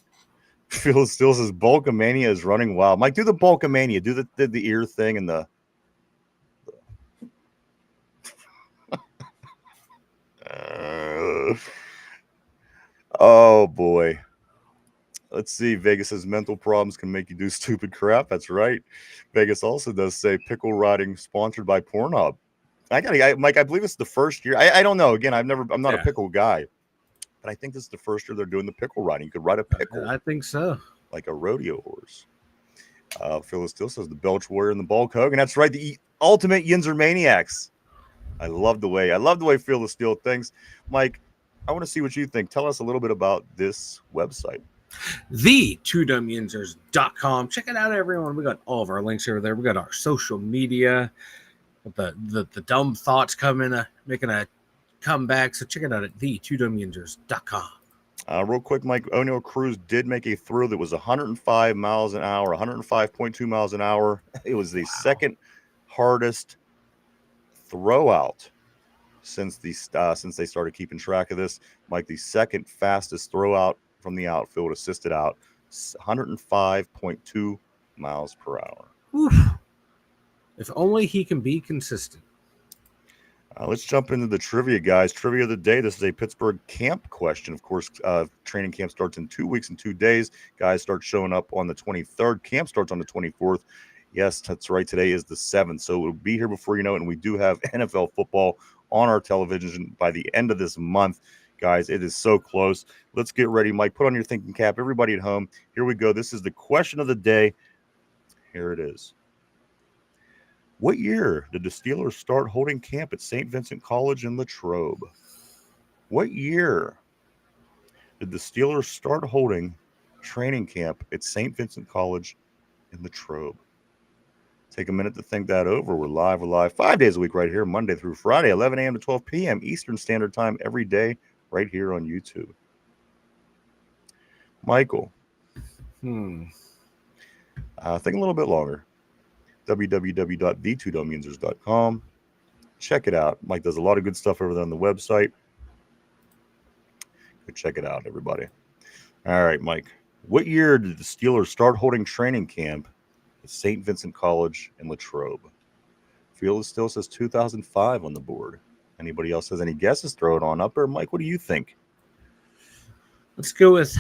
Phil still says Bulkamania is running wild. Mike, do the Bulkamania. Do the ear thing and the... oh, boy. Let's see. Vegas says mental problems can make you do stupid crap. That's right. Vegas also does say pickle riding sponsored by Pornhub. Mike, I believe it's the first year. I don't know. Again, I'm not a pickle guy, but I think this is the first year they're doing the pickle riding. You could ride a pickle. I think so. Like a rodeo horse. Phyllis still says the Belch Warrior and the Bulk Hogan. That's right. The ultimate Yinzer maniacs. I love the way Phyllis Steele thinks. Mike, I want to see what you think. Tell us a little bit about this website. The dumyinzers.com. Check it out, everyone. We got all of our links over there. We got our social media. The dumb thoughts making a comeback. So check it out at the dumyinzers.com. Real quick, Mike, O'Neill Cruz did make a throw that was 105 miles an hour, 105.2 miles an hour. It was the second hardest throw out since they started keeping track of this. Mike, the second fastest throw out from the outfield, assisted out, 105.2 miles per hour. Oof. If only he can be consistent. Let's jump into the trivia, guys. Trivia of the day. This is a Pittsburgh camp question. Of course, training camp starts in 2 weeks and 2 days. Guys start showing up on the 23rd. Camp starts on the 24th. Yes, that's right. Today is the 7th. So we'll be here before you know it. And we do have NFL football on our television by the end of this month. Guys, it is so close. Let's get ready, Mike. Put on your thinking cap. Everybody at home, here we go. This is the question of the day. Here it is. What year did the Steelers start holding camp at St. Vincent College in Latrobe? What year did the Steelers start holding training camp at St. Vincent College in Latrobe? Take a minute to think that over. We're live 5 days a week right here, Monday through Friday, 11 a.m. to 12 p.m. Eastern Standard Time every day right here on YouTube. Michael. Think a little bit longer. www.the2dumyinzers.com. Check it out. Mike does a lot of good stuff over there on the website. Go check it out, everybody. All right, Mike. What year did the Steelers start holding training camp at St. Vincent College in Latrobe? Field still says 2005 on the board. Anybody else has any guesses? Throw it on up there. Mike, what do you think? Let's go with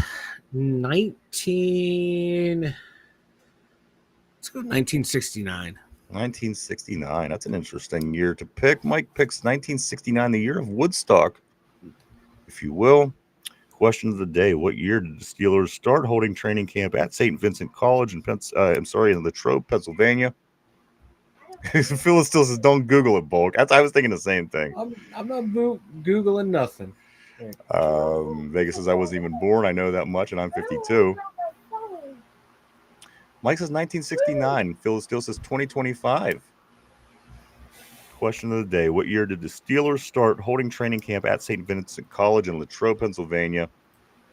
1969. 1969. That's an interesting year to pick. Mike picks 1969, the year of Woodstock, if you will. Question of the day. What year did the Steelers start holding training camp at St. Vincent College in Latrobe, Pennsylvania? Phyllis still says, don't Google it, Bulk. I was thinking the same thing. I'm not Googling nothing. Vegas says, I wasn't even born. I know that much, and I'm 52. Mike says 1969. Phyllis still says 2025. Question of the day. What year did the Steelers start holding training camp at St. Vincent College in Latrobe, Pennsylvania?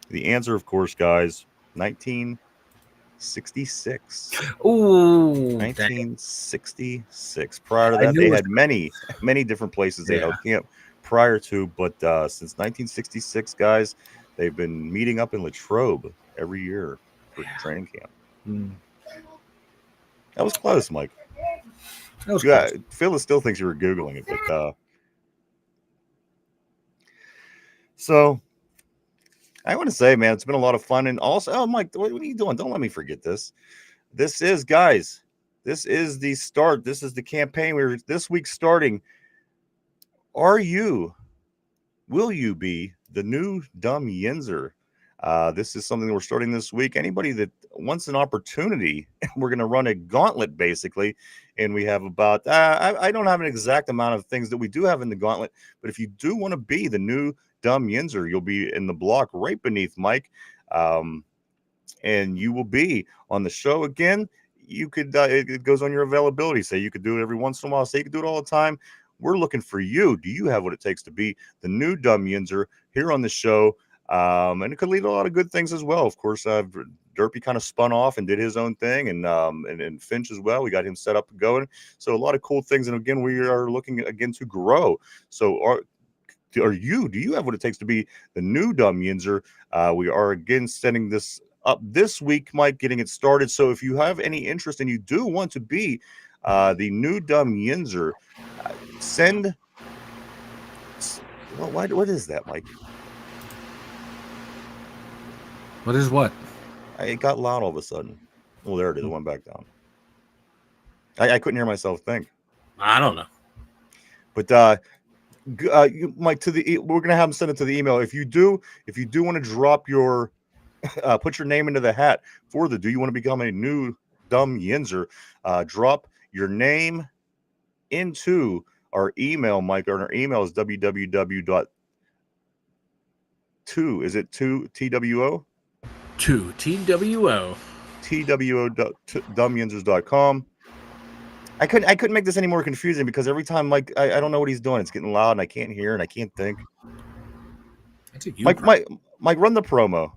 The answer, of course, guys, 1966. Ooh, 1966. Prior to that, they had many different places they held camp prior to, but since 1966, guys, they've been meeting up in Latrobe every year for training camp. That was close, Mike. That was close. Phyllis still thinks you were Googling it, but so I want to say, man, it's been a lot of fun. And also, Mike, what are you doing? Don't let me forget this. This is the start. This is the campaign. We're this week starting will you be the new Dum Yinzer? This is something that we're starting this week. Anybody that wants an opportunity, we're going to run a gauntlet basically. And we have about, I don't have an exact amount of things that we do have in the gauntlet, but if you do want to be the new Dum Yinzer, you'll be in the block right beneath Mike. And you will be on the show again. You could, it goes on your availability. Say you could do it every once in a while. Say you could do it all the time. We're looking for you. Do you have what it takes to be the new Dum Yinzer here on the show? And it could lead to a lot of good things as well. Of course, Derpy kind of spun off and did his own thing, and Finch as well. We got him set up and going. So a lot of cool things. And again, we are looking again to grow. So do you have what it takes to be the new Dum Yinzer? We are again setting this up this week, Mike, getting it started. So if you have any interest and you do want to be the new Dum Yinzer, send. Well, what is that, Mike? What is what? It got loud all of a sudden. Oh, there it is. It went back down. I couldn't hear myself think. I don't know. But Mike, we're gonna have them send it to the email. If you do want to drop your put your name into the hat for do you want to become a new Dum Yinzer? Drop your name into our email, Mike. Our email is www.2 is it 2 TWO? 2 TWO. TWO.dumyinzers.com. I couldn't make this any more confusing because every time Mike, I don't know what he's doing. It's getting loud and I can't hear and I can't think. Mike, run the promo.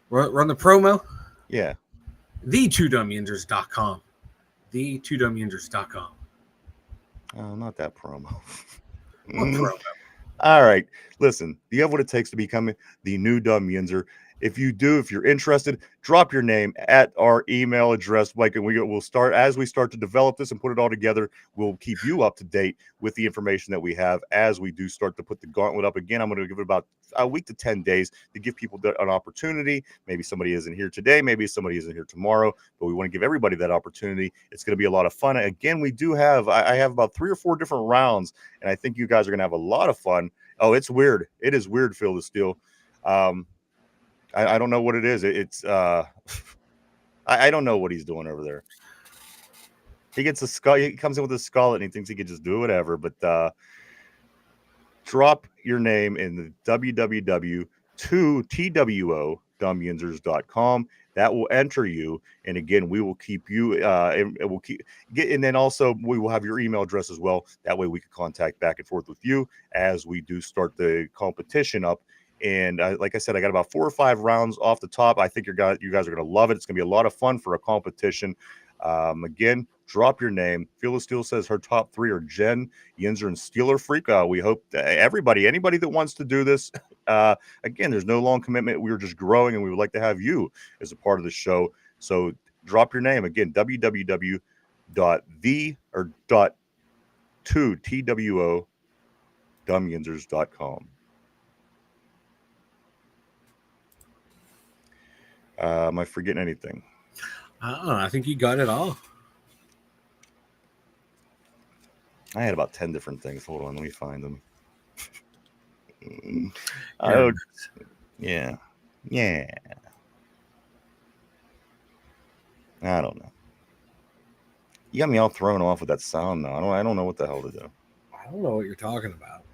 Run the promo? Yeah. The2dumyinzers.com. The2dumyinzers.com. Oh, not that promo. What promo? All right. Listen, you have what it takes to become the new Dum Yinzer. If you're interested, drop your name at our email address, Mike, and we'll start as we start to develop this and put it all together. We'll keep you up to date with the information that we have as we do start to put the gauntlet up again. I'm going to give it about a week to 10 days to give people an opportunity. Maybe somebody isn't here today, maybe somebody isn't here tomorrow, but we want to give everybody that opportunity. It's going to be a lot of fun. Again, we do have, I have about 3 or 4 different rounds, and I think you guys are going to have a lot of fun. Oh, it's weird. It is weird, Phil, the Steel. I don't know what it is. It's I don't know what he's doing over there. He gets a skull. He comes in with a skull and he thinks he can just do whatever. But drop your name in the www.2twodumyinzers.com. That will enter you. And again, we will keep you. And then also we will have your email address as well. That way we can contact back and forth with you as we do start the competition up. And like I said, I got about 4 or 5 rounds off the top. I think you guys are going to love it. It's going to be a lot of fun for a competition. Again, drop your name. Phyllis Steele says her top 3 are Jen, Yinzer, and Steeler Freak. We hope anybody that wants to do this. Again, there's no long commitment. We're just growing, and we would like to have you as a part of the show. So drop your name. Again, www.2twodumyinzers.com. Am I forgetting anything? I think you got it all. I had about 10 different things. Hold on, let me find them. Yeah. I don't know. You got me all thrown off with that sound now. I don't know what the hell to do. I don't know what you're talking about.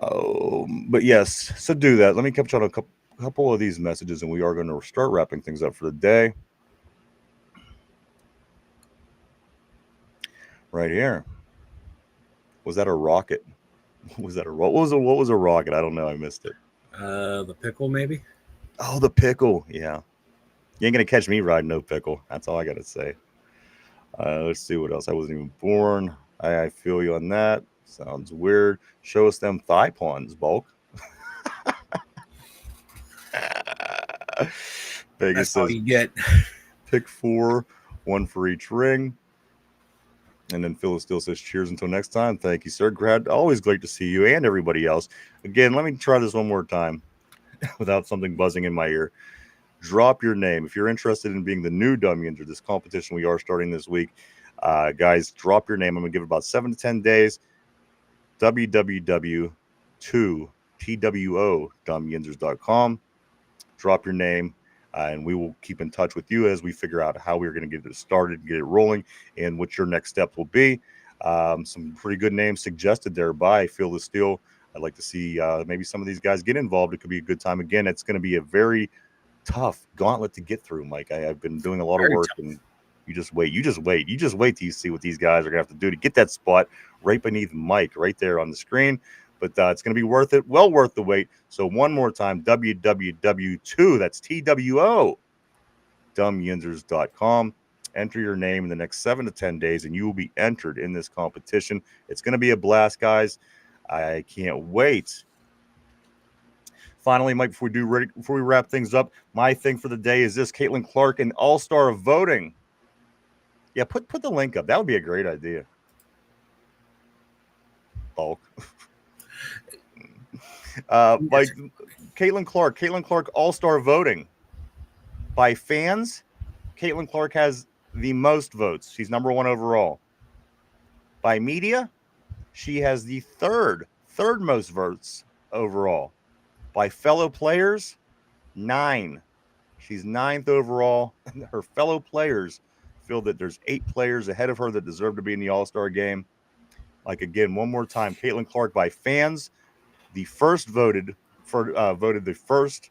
Oh, but yes. So do that. Let me catch on a couple of these messages, and we are going to start wrapping things up for the day. Right here. Was that a rocket? What was a rocket? I don't know. I missed it. The pickle, maybe. Oh, the pickle. Yeah. You ain't gonna catch me riding no pickle. That's all I gotta say. Let's see what else. I wasn't even born. I feel you on that. Sounds weird. Show us them thigh pawns, Bulk. Vegas says you get. Pick 4, 1 for each ring. And then Phyllis still says, cheers until next time. Thank you, sir. Always great to see you and everybody else. Again, let me try this one more time without something buzzing in my ear. Drop your name. If you're interested in being the new Dum Yinzer, this competition we are starting this week, Guys, drop your name. I'm going to give it about 7 to 10 days. www.2twodumyinzers.com. Drop your name, and we will keep in touch with you as we figure out how we're going to get it started, get it rolling, and what your next steps will be. Some pretty good names suggested there by Feel the Steel. I'd like to see maybe some of these guys get involved. It could be a good time. Again, it's going to be a very tough gauntlet to get through, Mike. I've been doing a lot of work, and you just wait till you see what these guys are going to have to do to get that spot right beneath Mike, right there on the screen. But it's going to be worth it, well worth the wait. So one more time, www.2, that's TWO, dumyinzers.com. Enter your name in the next 7 to 10 days, and you will be entered in this competition. It's going to be a blast, guys. I can't wait. Finally, Mike, before we wrap things up, my thing for the day is this: Caitlin Clark and All-Star voting. Yeah, put the link up. That would be a great idea. Bulk. Like Caitlin Clark All-Star voting by fans. Caitlin Clark has the most votes. She's number 1 overall. By media, she has the third most votes overall. By fellow players, 9. She's 9th overall. Her fellow players feel that there's 8 players ahead of her that deserve to be in the All-Star game. Like, again, one more time, Caitlin Clark by fans, the first voted the first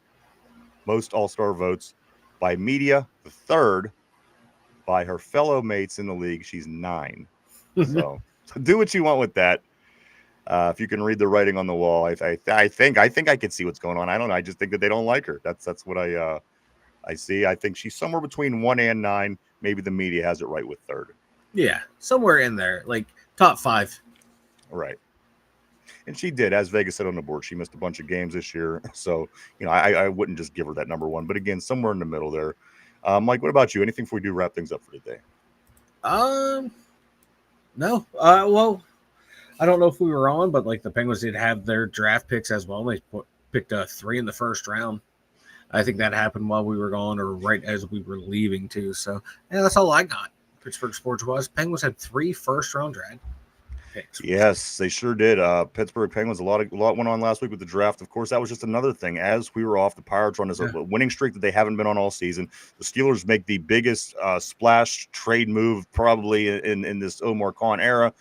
most All-Star votes. By media, the third. By her fellow mates in the league, she's 9. So do what you want with that. If you can read the writing on the wall, I think I can see what's going on. I don't know. I just think that they don't like her. That's what I see. I think she's somewhere between 1 and 9. Maybe the media has it right with third. Yeah, somewhere in there, like top 5. Right. And she did, as Vegas said on the board, she missed a bunch of games this year. So, I wouldn't just give her that number 1. But again, somewhere in the middle there. Mike, what about you? Anything before we do wrap things up for today? No. Well, I don't know if we were on, but like the Penguins did have their draft picks as well. They picked 3 in the first round. I think that happened while we were gone or right as we were leaving too. So yeah, that's all I got. Pittsburgh sports was Penguins had 3 first-round draft picks. Yes, they sure did. Pittsburgh Penguins, a lot went on last week with the draft. Of course, that was just another thing. As we were off, the Pirates run a winning streak that they haven't been on all season. The Steelers make the biggest splash trade move probably in this Omar Khan era.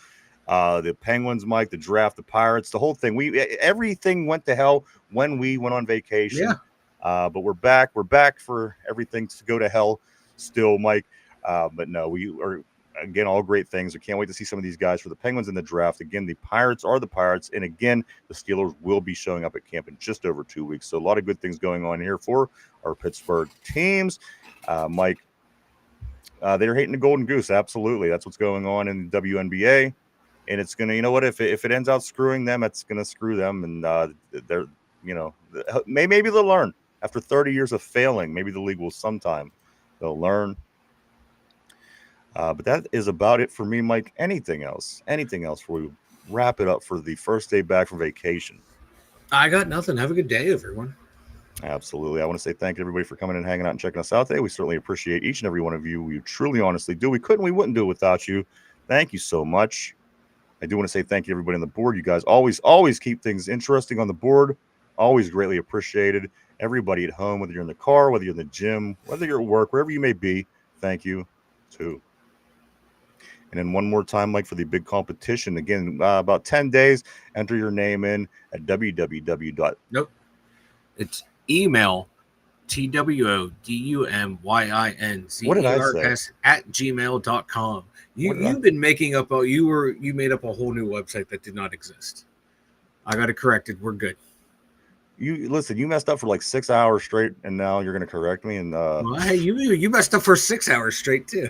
The Penguins, Mike, the draft, the Pirates, the whole thing. Everything went to hell when we went on vacation. Yeah. But we're back. We're back for everything to go to hell still, Mike. But no, we are, again, all great things. I can't wait to see some of these guys for the Penguins in the draft. Again, the Pirates are the Pirates. And again, the Steelers will be showing up at camp in just over 2 weeks. So a lot of good things going on here for our Pittsburgh teams. Mike, they're hating the Golden Goose. Absolutely. That's what's going on in the WNBA. And it's going to, you know what, if it ends out screwing them, it's going to screw them. And they're, maybe they'll learn. After 30 years of failing, maybe the league will sometime. They'll learn. But that is about it for me, Mike. Anything else before we wrap it up for the first day back from vacation? I got nothing. Have a good day, everyone. Absolutely. I want to say thank you, everybody, for coming and hanging out and checking us out today. We certainly appreciate each and every one of you. We truly, honestly do. We wouldn't do it without you. Thank you so much. I do want to say thank you, everybody on the board. You guys always keep things interesting on the board. Always greatly appreciated. Everybody at home, whether you're in the car, whether you're in the gym, whether you're at work, wherever you may be, thank you too. And then one more time, Mike, for the big competition. Again, about 10 days, enter your name in at www. Nope. It's email TWODUMYINZERS at gmail.com. You've been making up you made up a whole new website that did not exist. I got it corrected. We're good. You listen, you messed up for like 6 hours straight, and now you're gonna correct me. And hey, you messed up for 6 hours straight too.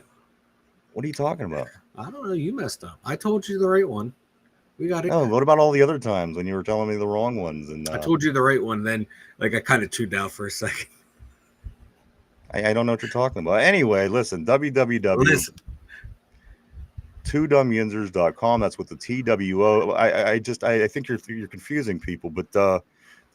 What are you talking about? I don't know. You messed up. I told you the right one. We got it. Oh, what about all the other times when you were telling me the wrong ones? And I told you the right one. Then, I kind of tuned out for a second. I don't know what you're talking about. Anyway, listen, www.2dumyinzers.com. That's with the TWO. I think you're confusing people, but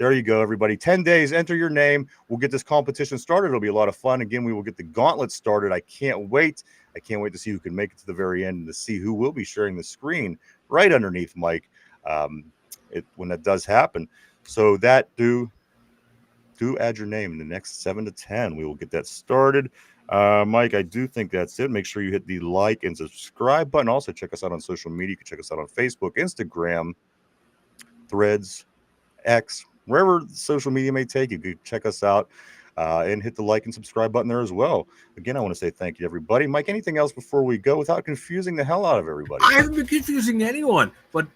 There you go, everybody. 10 days, enter your name. We'll get this competition started. It'll be a lot of fun. Again, we will get the gauntlet started. I can't wait. I can't wait to see who can make it to the very end and to see who will be sharing the screen right underneath Mike when that does happen. So that do add your name in the next 7 to 10. We will get that started. Mike, I do think that's it. Make sure you hit the like and subscribe button. Also, check us out on social media. You can check us out on Facebook, Instagram, Threads, X, wherever social media may take you. You can check us out and hit the like and subscribe button there as well. Again, I want to say thank you, everybody. Mike, anything else before we go without confusing the hell out of everybody? I haven't been confusing anyone, but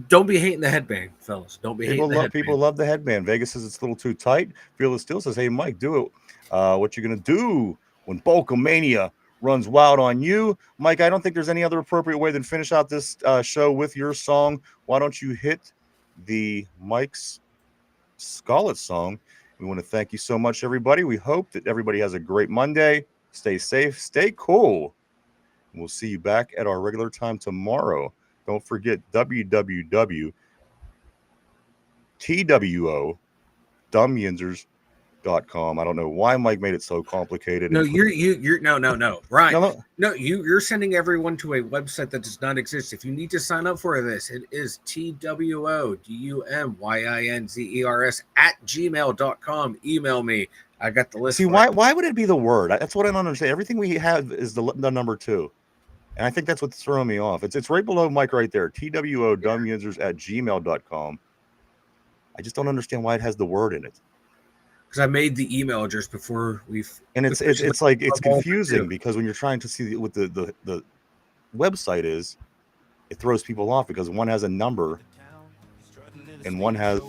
don't be hating the headband, fellas. Don't be hating the headband. People love the headband. Vegas says it's a little too tight. Fearless Steel says, hey, Mike, do it. What you going to do when Bulkamania runs wild on you? Mike, I don't think there's any other appropriate way than finish out this show with your song. Why don't you hit the Mike's Scarlet song? We want to thank you so much, everybody. We hope that everybody has a great Monday. Stay safe. Stay cool. And we'll see you back at our regular time tomorrow. Don't forget www.Dum Yinzers.com. I don't know why Mike made it so complicated. No, you're right. No, you're sending everyone to a website that does not exist. If you need to sign up for this, it is TWODUMYINZERS@gmail.com. Email me. I got the list. See, why would it be the word? That's what I don't understand. Everything we have is the number 2. And I think that's what's throwing me off. It's right below Mike right there. TWODUMYinzers@gmail.com. I just don't understand why it has the word in it. Because I made the email address before we've. And it's confusing because when you're trying to see what the website is, it throws people off because one has a number and one has.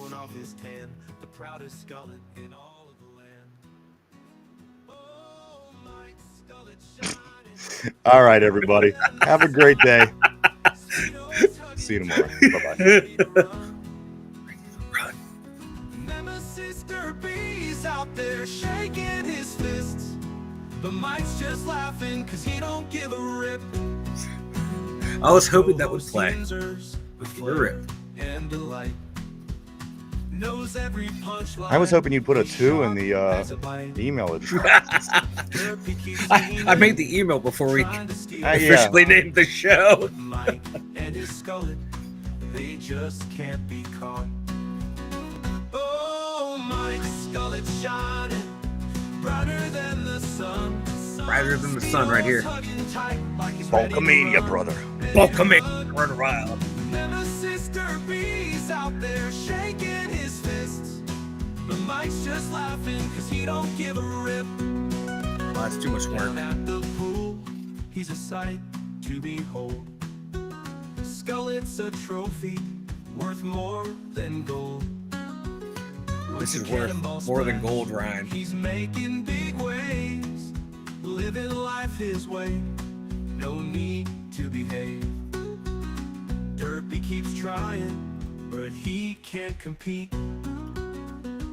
All right, everybody. Have a great day. See you tomorrow. Bye-bye. Run. Nemesis Derby's out there shaking his fists, but Mike's just laughing cause he don't give a rip. I was hoping that would play. The rip. And delight. Knows every punchline. I was hoping you'd put a 2 in the email address. I made the email before we officially named the show. Mike and his skullet, they just can't be caught. Oh, Mike's skullet shining brighter than the sun. Brighter than the sun, right here. Bulkamania, brother. Bulkamania, run wild. Nemesis Derby's out there shaking his fists, but Mike's just laughing cause he don't give a rip. Well, that's too much work. Down at the pool, he's a sight to behold. Skullet's a trophy worth more than gold. This is worth more than gold, Ryan. He's making big waves, living life his way. No need to behave. Derpy keeps trying, but he can't compete.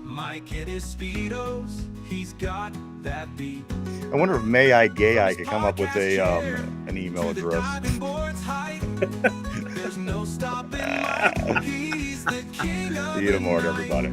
Mike and his speedos, he's got that beat. I wonder if May I Gay I could come up with an email address. There's no stopping Mike. He's the king of See you tomorrow, everybody.